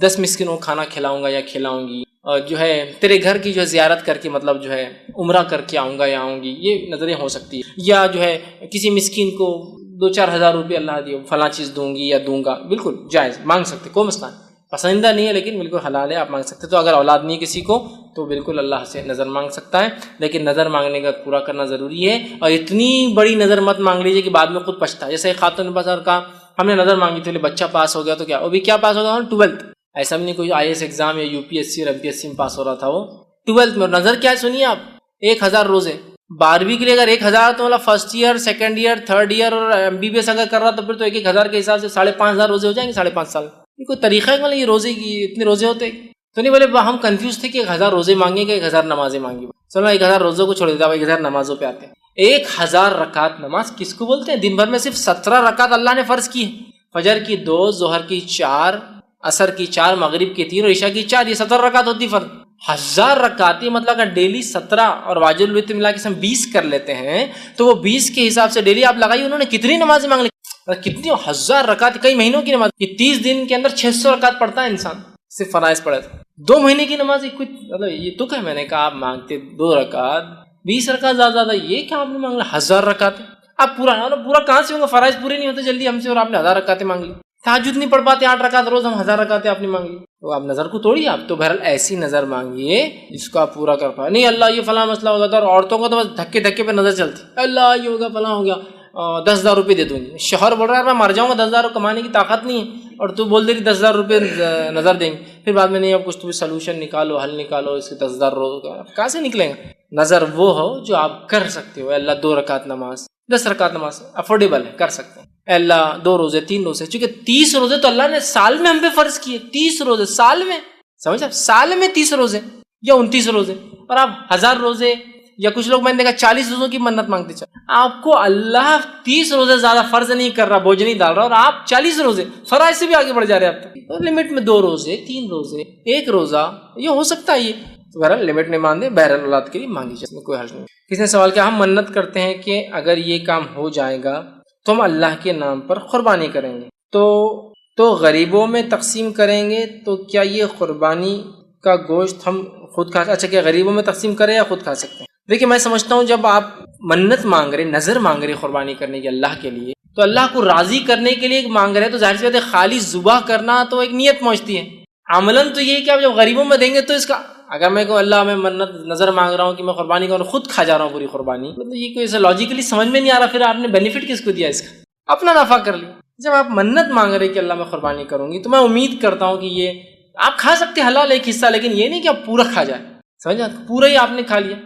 10 مسکینوں کو کھانا کھلاؤں گا یا کھلاؤں گی، اور جو ہے تیرے گھر کی جو ہے زیارت کر کے مطلب جو ہے عمرہ کر کے آؤں گا یا آؤں گی، یہ نظریں ہو سکتی ہے، یا جو ہے کسی مسکین کو 2-4 ہزار روپے اللہ دیو فلاں چیز دوں گی یا دوں گا، بالکل جائز مانگ سکتے، کوئی مسئلہ نہیں، پسندیدہ نہیں ہے لیکن بالکل حلال ہے، آپ مانگ سکتے۔ تو اگر اولاد نہیں کسی کو تو بالکل اللہ سے نظر مانگ سکتا ہے، لیکن نظر مانگنے کا پورا کرنا ضروری ہے، اور اتنی بڑی نظر مت مانگ لیجیے کہ بعد میں خود پچھتا ہے۔ جیسے خاتون نے بازار کہا ہم نے نظر مانگی تھی بچہ پاس ہو گیا تو کیا، وہ بھی کیا پاس ہو گیا 12th، ایسا بھی نہیں کوئی IAS ایگزام یا UPSC اور MPSC میں پاس ہو رہا تھا، وہ 12th میں. اور نظر کیا ہے سنیے آپ, 1000 روزے 12ویں کے لیے. اگر 1000 تو مطلب first year, second year, third year اور MBBS اگر کر رہا تو پھر تو 1000 کے حساب سے 5,500 روزے ہو جائیں گے 5.5 سال. یہ کوئی طریقہ ہے مطلب یہ روزے کی اتنے روزے ہوتے تو نہیں. بولے ہم کنفیوز تھے کہ 1000 روزے مانگیں گے 1000 نمازیں مانگیں. چلو 1000 روزوں کو چھوڑ دیتا ہوں, 1000 نمازوں پہ آتے ہیں. 1000 رکعت نماز کس کو بولتے ہیں؟ دن بھر میں صرف 17 رکعت اللہ نے فرض کی ہے. فجر کی 2, ظہر کی 4, عصر کی 4, مغرب کی 3 اور عشاء کی 4. یہ 17 رکعت ہوتی فرض. 1000 رکعت مطلب اگر ڈیلی 17 اور واجب الوتر ملا کے ہم 20 کر لیتے ہیں تو وہ 20 کے حساب سے ڈیلی آپ لگائیے انہوں نے کتنی نمازیں مانگ لی, کتنی 1000 رکعت, کئی مہینوں کی نماز. یہ 30 دن کے اندر 600 رکعت پڑھتا ہے انسان, صرف فرائض پڑھے تو 2 مہینے کی نماز. کچھ مطلب یہ تو کہ میں نے کہا آپ مانگتے 2 رکعت 20 رکعت زیادہ, یہ کیا آپ نے مانگ لیا 1000 رکعت. آپ پورا کہاں سے ہوگا, فرائض پورے نہیں ہوتے جلدی ہم سے اور آپ نے 1000 رکعتیں مانگ لی. تہجد نہیں پڑھ پاتے 8 رکعت روز, ہم 1000 رکعتیں آپ نے مانگ لی. تو آپ نظر کو توڑیے. آپ تو بہرحال ایسی نظر مانگیے جس کو آپ پورا کر پائے. نہیں اللہ یہ فلاں مسئلہ ہو جاتا ہے, اور عورتوں کو تو بس دھکے پہ نظر چلتی, اللہ یہ ہوگا فلاں ہو گیا 10,000 روپے دے دوں گی. شوہر بول رہا ہے میں مر جاؤں گا, 10,000 کمانے کی طاقت نہیں ہے, اور تو بول دے کہ 10,000 روپے نظر دیں گے. پھر بعد میں نہیں اب کچھ تو سلوشن نکالو, حل نکالو, اس کے 10,000 روز کہاں سے نکلیں گا. نظر وہ ہو جو آپ کر سکتے ہو. اللہ 2 رکعت نماز, 10 رکعت نماز افورڈیبل ہے, کر سکتے ہیں. اللہ 2 روزے 3 روزے, چونکہ 30 روزے تو اللہ نے سال میں ہم پہ فرض کیے. 30 روزے سال میں, سمجھ آپ, سال میں 30 روزے یا 29 روزے, اور آپ 1000 روزے یا کچھ لوگ میں نے دیکھا 40 روزوں کی منت مانگتے چل. آپ کو اللہ 30 روزے زیادہ فرض نہیں کر رہا, بوجھ نہیں ڈال رہا, اور آپ 40 روزے فرائض سے بھی آگے بڑھ جا رہے ہیں. آپ تو لمٹ میں 2 روزے 3 روزے 1 روزہ یہ ہو سکتا ہے. یہ تو بہرحال لمٹ نہیں مان دے, بہرحال اولاد کے لیے مانگی جائے, اس میں کوئی حرج نہیں. کس نے سوال کیا, ہم منت کرتے ہیں کہ اگر یہ کام ہو جائے گا تو ہم اللہ کے نام پر قربانی کریں گے, تو غریبوں میں تقسیم کریں گے, تو کیا یہ قربانی کا گوشت ہم خود کھا, اچھا کیا غریبوں میں تقسیم کریں یا خود کھا سکتے ہیں؟ دیکھیے میں سمجھتا ہوں جب آپ منت مانگ رہے, نظر مانگ رہے قربانی کرنے کی اللہ کے لیے, تو اللہ کو راضی کرنے کے لیے مانگ رہے, تو ظاہر سی بات ہے خالی ذبح کرنا تو ایک نیت پہنچتی ہے. عملاً تو یہ کہ آپ جب غریبوں میں دیں گے تو اس کا, اگر میں کہوں اللہ میں منت نظر مانگ رہا ہوں کہ میں قربانی کروں, خود کھا جا رہا ہوں پوری قربانی, مطلب یہ کوئی ایسا لاجیکلی سمجھ میں نہیں آ رہا. پھر آپ نے بینیفٹ کس کو دیا اس کا, اپنا نفع کر لیا. جب آپ منت مانگ رہے کہ اللہ میں قربانی کروں گی, تو میں امید کرتا ہوں کہ یہ آپ کھا سکتے حلال ایک حصہ, لیکن یہ نہیں کہ آپ پورا کھا جائیں, سمجھا, پورا ہی آپ نے کھا لیا.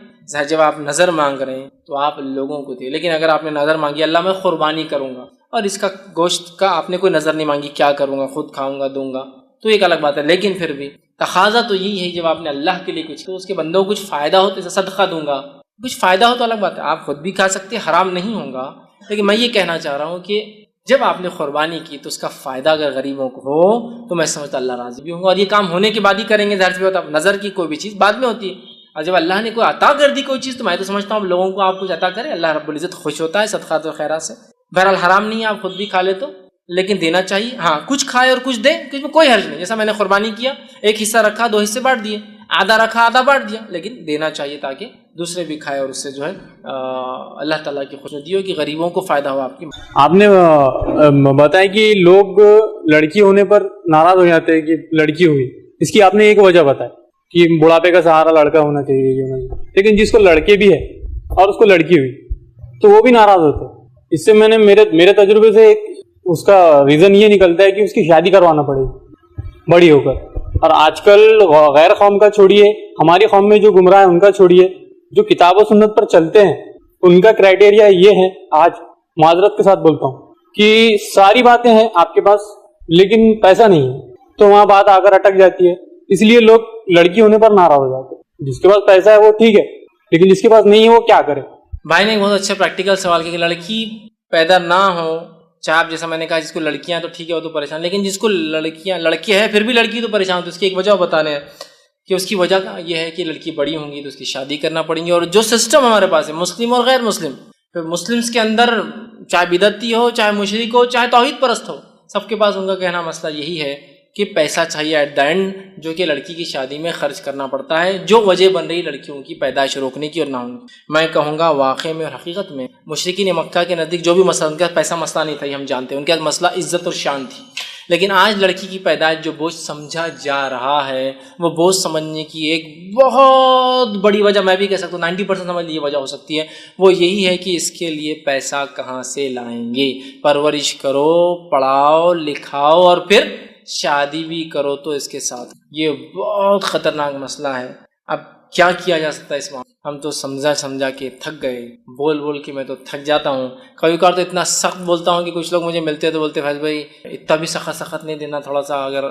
جب آپ نظر مانگ رہے ہیں تو آپ لوگوں کو دے, لیکن اگر آپ نے نظر مانگی اللہ میں قربانی کروں گا, اور اس کا گوشت کا آپ نے کوئی نظر نہیں مانگی کیا کروں گا, خود کھاؤں گا دوں گا, تو ایک الگ بات ہے. لیکن پھر بھی تقاضا تو یہی ہے جب آپ نے اللہ کے لیے کچھ, تو اس کے بندوں کو کچھ فائدہ ہو تو صدقہ دوں گا, کچھ فائدہ ہو تو الگ بات ہے. آپ خود بھی کھا سکتے, حرام نہیں ہوگا. لیکن میں یہ کہنا چاہ رہا ہوں کہ جب آپ نے قربانی کی تو اس کا فائدہ اگر غریبوں کو ہو تو میں سمجھتا اللہ راضی بھی ہوں گا. اور یہ کام ہونے کے بعد ہی کریں گے, ظاہر سی بات ہے نظر کی کوئی بھی چیز بعد میں ہوتی ہے, اور جب اللہ نے کوئی عطا کر دی کوئی چیز, تو میں تو سمجھتا ہوں لوگوں کو آپ کچھ عطا کرے, اللہ رب العزت خوش ہوتا ہے صدقات و خیرات سے. بہرحال حرام نہیں ہے, آپ خود بھی کھا لے تو, لیکن دینا چاہیے. ہاں کچھ کھائے اور کچھ دے, کچھ میں کوئی حرج نہیں. جیسا میں نے قربانی کیا, ایک حصہ رکھا 2 حصے بانٹ دیے, آدھا رکھا آدھا بانٹ دیا, لیکن دینا چاہیے تاکہ دوسرے بھی کھائے اور اس سے جو ہے اللہ تعالیٰ کی خوشنودی ہو کہ غریبوں کو فائدہ ہو. آپ نے بتایا کہ لوگ لڑکی ہونے پر ناراض ہو جاتے ہیں کہ لڑکی ہوئی, اس کی آپ نے ایک وجہ بتائی کہ بڑھاپے کا سہارا لڑکا ہونا چاہیے, لیکن جس کو لڑکے بھی ہے اور اس کو لڑکی ہوئی تو وہ بھی ناراض ہوتے. اس سے میں نے میرے تجربے سے اس کا ریزن یہ نکلتا ہے کہ اس کی شادی کروانا پڑے گی بڑی ہو کر. اور آج کل غیر قوم کا چھوڑیے, ہماری قوم میں جو گمراہ ہیں ان کا چھوڑیے, جو کتاب و سنت پر چلتے ہیں ان کا کرائٹیریا یہ ہے, آج معذرت کے ساتھ بولتا ہوں کہ ساری باتیں ہیں آپ کے پاس لیکن پیسہ نہیں ہے, تو وہاں بات آ کر اٹک جاتی ہے. اس لیے لوگ لڑکی ہونے پر ناراض ہو جاتے ہیں. جس کے پاس پیسہ ہے وہ ٹھیک ہے, لیکن جس کے پاس نہیں ہے وہ کیا کرے. بھائی نے ایک بہت اچھا پریکٹیکل سوال کیا کہ لڑکی پیدا نہ ہو, چاہے آپ جیسا میں نے کہا جس کو لڑکیاں تو ٹھیک ہے وہ تو پریشان, لیکن جس کو لڑکی ہے پھر بھی لڑکی تو پریشان, تو اس کی ایک وجہ بتانے ہیں کہ اس کی وجہ یہ ہے کہ لڑکی بڑی ہوں گی تو اس کی شادی کرنا پڑیں گی. اور جو سسٹم ہمارے پاس ہے مسلم اور غیر مسلم, پھر مسلمس کے اندر چاہے بدعتی ہو, چاہے مشرک ہو, چاہے توحید پرست ہو, سب کے پاس ان کا کہنا مسئلہ یہی ہے کہ پیسہ چاہیے ایٹ دا اینڈ, جو کہ لڑکی کی شادی میں خرچ کرنا پڑتا ہے, جو وجہ بن رہی لڑکیوں کی پیدائش روکنے کی اور نہ ہونے. میں کہوں گا واقع میں اور حقیقت میں مشرکین مکہ کے نزدیک جو بھی مسئلہ, ان کا پیسہ مسئلہ نہیں تھا, یہ ہم جانتے ہیں, ان کا مسئلہ عزت اور شان تھی. لیکن آج لڑکی کی پیدائش جو بوجھ سمجھا جا رہا ہے, وہ بوجھ سمجھنے کی ایک بہت بڑی وجہ میں بھی کہہ سکتا ہوں 90% سمجھ لیجیے وجہ ہو سکتی ہے, وہ یہی ہے کہ اس کے لیے پیسہ کہاں سے لائیں گے. پرورش کرو, پڑھاؤ لکھاؤ اور پھر شادی بھی کرو تو اس کے ساتھ, یہ بہت خطرناک مسئلہ ہے. اب کیا کیا جا سکتا ہے اس معاملے؟ ہم تو سمجھا کے تھک گئے، بول کے میں تو تھک جاتا ہوں. کبھی کبھار تو اتنا سخت بولتا ہوں کہ کچھ لوگ مجھے ملتے تو بولتے فیض بھائی اتنا بھی سخت نہیں دینا، تھوڑا سا اگر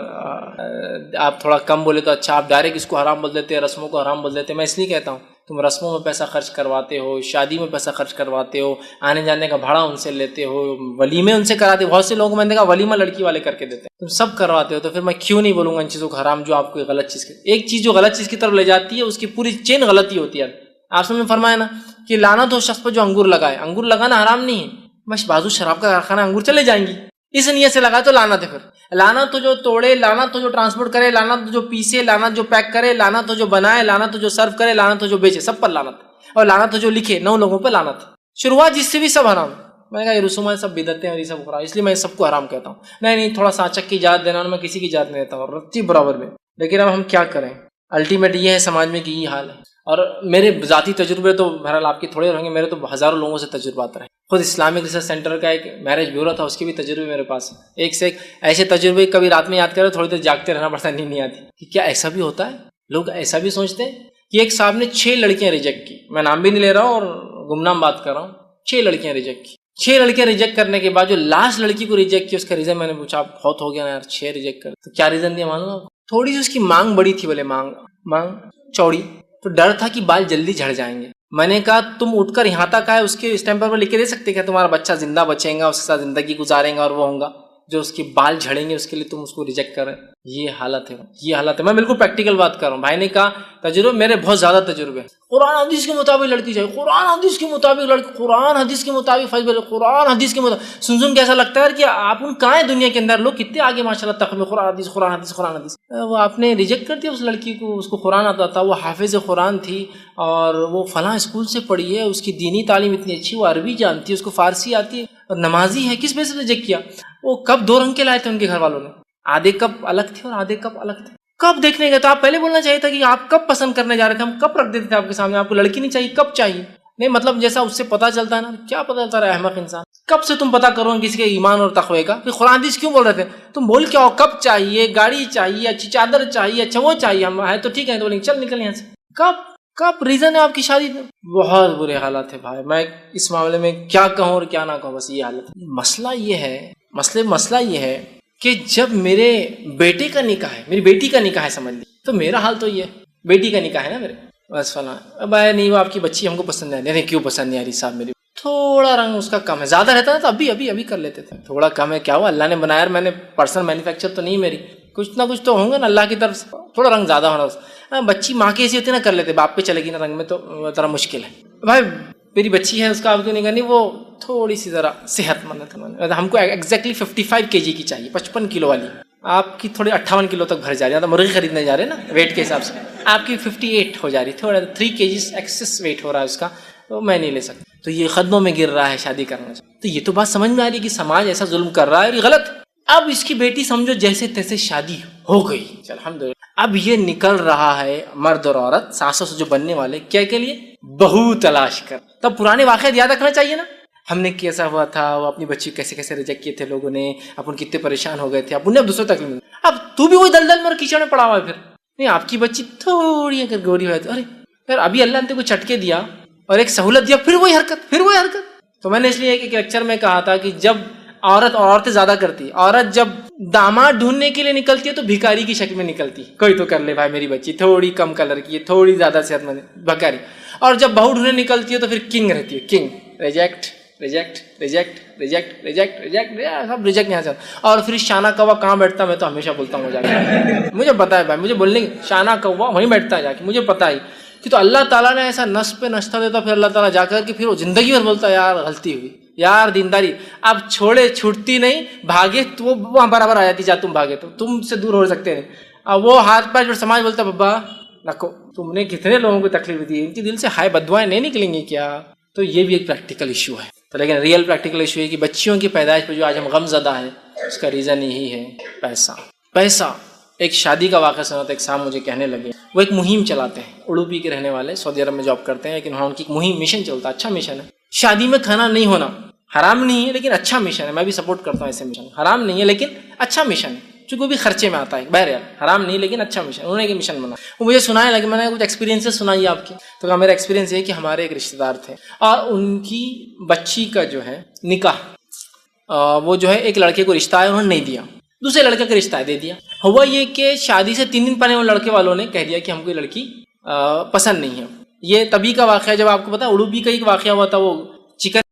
آپ تھوڑا کم بولے تو اچھا. آپ ڈائریکٹ اس کو حرام بول دیتے ہیں، رسموں کو حرام بول دیتے ہیں. میں اس لیے کہتا ہوں تم رسموں میں پیسہ خرچ کرواتے ہو، شادی میں پیسہ خرچ کرواتے ہو، آنے جانے کا بھاڑا ان سے لیتے ہو، ولیمے ان سے کراتے ہو. بہت سے لوگوں میں نے کہا ولیمہ لڑکی والے کر کے دیتے ہیں، تم سب کرواتے ہو. تو پھر میں کیوں نہیں بولوں گا ان چیزوں کو حرام جو آپ کو غلط چیز کی. ایک چیز جو غلط چیز کی طرف لے جاتی ہے اس کی پوری چین غلطی ہوتی ہے. آپ نے فرمایا نا کہ لعنت ہو شخص پر جو انگور لگائے. انگور لگانا حرام نہیں ہے، بس بازو شراب کا کارخانہ انگور چلے جائیں گی، اس نیت سے لگائے تو لعنت ہے. پھر لعنت ہو جو توڑے، لعنت ہو جو ٹرانسپورٹ کرے، لعنت ہو جو پیسے، لعنت جو پیک کرے، لعنت ہو جو بنائے، لعنت ہو جو سرو کرے، لعنت ہو جو بیچے، سب پر لعنت. اور لعنت ہو جو لکھے، 9 لوگوں پہ لعنت. شروعات جس سے بھی سب حرام. میں نے کہا یہ رسومات سب بدعتیں اور یہ سب حرام، اس لیے میں سب کو حرام کہتا ہوں. نہیں تھوڑا سا اچک کی اجازت دینا، میں کسی کی اجازت نہیں دیتا ہوں رتی برابر میں. لیکن اب ہم کیا کریں، الٹیمیٹ یہ ہے سماج میں کہ یہ حال ہے. اور میرے ذاتی تجربے تو بہرحال آپ کے تھوڑے رہیں گے، میرے تو ہزاروں لوگوں سے تجربات رہے. خود اسلامک ریسرچ سینٹر کا ایک میرج بیورو تھا، اس کے بھی تجربے میرے پاس ہیں. ایک سے ایک ایسے تجربے، کبھی رات میں یاد کرے تھوڑی دیر جاگتے رہنا پڑتا ہے، نیند نہیں آتی کہ کیا ایسا بھی ہوتا ہے. لوگ ایسا بھی سوچتے ہیں کہ ایک صاحب نے 6 لڑکیاں ریجیکٹ کی. میں نام بھی نہیں لے رہا ہوں اور گمنام بات کر رہا ہوں. 6 لڑکیاں ریجیکٹ کی. 6 لڑکیاں ریجیکٹ کرنے کے بعد جو لاسٹ لڑکی کو ریجیکٹ کی اس کا ریزن میں نے پوچھا، بہت ہو گیا نا یار 6 ریجیکٹ کر. تو کیا ریزن دیا معلوم؟ تھوڑی سی اس کی مانگ بڑی تھی، بولے مانگ چوڑی، تو ڈر تھا کہ بال جلدی جھڑ جائیں گے. میں نے کہا تم اٹھ کر یہاں تک آئے، اس کے اسٹیمپر پر لکھ کے دے سکتے کہ تمہارا بچہ زندہ بچے گا، اس کے ساتھ زندگی گزارے گا اور وہ ہوگا. جو اس کے بال جھڑیں گے اس کے لیے تم اس کو ریجیکٹ کر رہے. یہ حالت ہے. میں بالکل پریکٹیکل بات کر رہا ہوں. بھائی نے کہا تجربے میرے بہت زیادہ تجربے. قرآن حدیث کے مطابق لڑکی چاہیے، قرآن حدیث کے مطابق لڑکی، قرآن حدیث کے مطابق فیصلہ، قرآن حدیث کے مطابق. سن کے ایسا لگتا ہے کہ آپ ان کہاں ہیں دنیا کے اندر، لوگ کتنے آگے ماشاء اللہ تخمین قرآن حدیث. وہ آپ نے ریجیکٹ کر دیا اس لڑکی کو. اس کو قرآن آتا تھا، وہ حافظ قرآن تھی اور وہ فلاں اسکول سے پڑھی ہے، اس کی دینی تعلیم اتنی اچھی، وہ عربی جانتی ہے، اس کو فارسی آتی ہے اور نمازی ہے. کس وجہ سے ریجیکٹ کیا؟ وہ کب 2 رنگ کے لائے تھے ان کے گھر والوں نے، آدھے کپ الگ تھے اور آدھے کپ الگ تھے. کب دیکھنے گئے؟ تو آپ پہلے بولنا چاہیے تھا کہ آپ کب پسند کرنے جا رہے تھے. ہم کب رکھ دیتے تھے آپ کے سامنے، آپ کو لڑکی نہیں چاہیے کب چاہیے. نہیں مطلب جیسا اس سے پتا چلتا ہے نا، کیا پتا چلتا رہا احمق انسان. کب سے تم پتا کرو کسی کے ایمان اور تقوی کا. پھر قرآن حدیث کیوں بول رہے تھے؟ تم بول کیا ہو، کب چاہیے، گاڑی چاہیے، اچھی چادر چاہیے، اچھا وہ چاہیے. ہم ہے تو ٹھیک ہے تو بولیں چل نکل یہاں سے. کب ریزن ہے آپ کی شادی؟ بہت برے حالات ہے بھائی. میں اس معاملے میں کیا کہوں اور کیا نہ کہوں، بس یہ حالت ہے. مسئلہ یہ ہے کہ جب میرے بیٹے کا نکاح ہے، میری بیٹی کا نکاح ہے سمجھ لی، تو میرا حال تو یہ ہے، بیٹی کا نکاح ہے نا میرے، بس فلاں بھائی نہیں وہ آپ کی بچی ہم کو پسند نہیں. نہیں کیوں پسند نہیں آ رہی صاحب؟ میری تھوڑا رنگ اس کا کم ہے، زیادہ رہتا ہے تو ابھی کر لیتے تھے. تھوڑا کم ہے کیا ہوا، اللہ نے بنایا، میں نے پرسنل مینوفیکچر تو نہیں میری، کچھ نہ کچھ تو ہوں گا نا اللہ کی طرف سے. تھوڑا رنگ زیادہ ہونا، بچی ماں کی ایسی ہوتی ہے نا، کر لیتے، باپ پہ چلے گی نا رنگ میں تو ذرا مشکل ہے. بھائی میری بچی ہے اس کا آپ کیوں نہیں کرنی، وہ تھوڑی سی ذرا صحت مند ہے. ہم کو ایگزیکٹلی 55 kg کی چاہیے، 55 کلو والی. آپ کی تھوڑی 58 کلو تک بھر جا رہی ہے. مرغی خریدنے جا رہے ہیں نا ویٹ کے حساب سے، آپ کی 58 ہو جا رہی، تھوڑا 3 kg ایکسس ویٹ ہو رہا ہے اس کا، تو میں نہیں لے سکتا. تو یہ قدموں میں گر رہا ہے شادی کرنا. تو یہ تو بات سمجھ میں آ رہی ہے کہ سماج ایسا ظلم کر رہا ہے اور یہ غلط. اب اس کی بیٹی سمجھو جیسے تیسے شادی ہو گئی، الحمدللہ. اب یہ نکل رہا ہے مرد اور عورت ساسوں سے جو بننے والے، کیا کے لیے؟ بہو تلاش کر. تب پرانے واقعات یاد رکھنا چاہیے نا، ہم نے کیسا ہوا تھا، وہ اپنی بچی کیسے ریجیکٹ کیے تھے لوگوں نے، اپن کتنے پریشان ہو گئے تھے، اپن نے اب دوسروں تک. اب تو بھی وہی دلدل میں اور کیچڑ میں پڑا ہوا ہے. پھر نہیں آپ کی بچی تھوڑی اگر گوری ہو تو ارے پھر ابھی اللہ نے تو کو چٹکے دیا اور ایک سہولت دیا، پھر وہی حرکت. تو میں نے اس لیے ایک لیکچر میں کہا تھا کہ جب عورتیں زیادہ کرتی، عورت جب داماد ڈھونڈنے کے لیے نکلتی ہے تو بھکاری کی شکل میں نکلتی. کوئی تو کر لے بھائی، میری بچی تھوڑی کم کلر کی ہے، تھوڑی زیادہ صحت مند، بھکاری. اور جب بہو ڈھونڈنے نکلتی ہے تو پھر کنگ رہتی ہے، کنگ. ریجیکٹ سب ریجیکٹ نہیں آتا. اور پھر شانہ کوا کہاں بیٹھتا، میں تو ہمیشہ بولتا ہوں جا کے، مجھے پتا ہے بھائی، مجھے بولنے کی شانہ کوا وہیں بیٹھتا ہے جا کے، مجھے پتا ہی کہ تو اللہ تعالیٰ نے ایسا نس پہ نشتہ دیتا. پھر اللہ تعالیٰ جا کر کے پھر وہ زندگی بھر بولتا ہے یار غلطی ہوئی، یار دینداری. اب چھوڑے چھوٹتی نہیں، بھاگے تو وہ وہاں برابر آ جاتی. جا تم بھاگے تو تم سے دور ہو سکتے نہیں. اب وہ ہاتھ پیر جو سماج بولتا بابا رکھو، تم نے کتنے لوگوں کو تکلیف دی، ان کے دل سے ہائے بدوائیں نہیں نکلیں گی کیا؟ تو یہ بھی ایک پریکٹیکل ایشو ہے. تو لیکن ریئل پریکٹیکل ایشو ہے کہ بچیوں کی پیدائش پہ جو آج ہم غم زدہ ہیں، اس کا ریزن یہی ہے پیسہ. ایک شادی کا واقعہ سنا تھا، ایک صاحب مجھے کہنے لگے، وہ ایک مہم چلاتے ہیں، اڑوپی کے رہنے والے، سعودی عرب میں جاب کرتے ہیں، لیکن وہاں ان کی مہم مشن چلتا ہے، اچھا مشن ہے. شادی میں کھانا نہیں ہونا حرام نہیں ہے، لیکن اچھا مشن ہے. میں بھی سپورٹ کرتا ہوں ایسے مشن، حرام نہیں ہے لیکن اچھا مشن ہے. چونکہ وہ بھی خرچے میں آتا ہے، بہرحال حرام نہیں لیکن اچھا مشن، انہوں نے ایک مشن بنا، وہ مجھے سنانے لگے، میں نے کچھ ایکسپیرینسز سنائی آپ کی، تو کہا میرا ایکسپیرینس یہ ہے کہ ہمارے ایک رشتہ دار تھے اور ان کی بچی کا جو ہے نکاح، وہ جو ہے ایک لڑکے کو رشتہ ہے انہوں نے نہیں دیا، دوسرے لڑکے کا رشتہ ہے دے دیا. ہوا یہ کہ شادی سے 3 دن پہلے وہ لڑکے والوں نے کہہ دیا کہ ہم کو یہ لڑکی پسند نہیں ہے. یہ تبھی کا واقعہ جب آپ کو پتا اڑوبی کا ایک واقعہ ہوا تھا، وہ چکن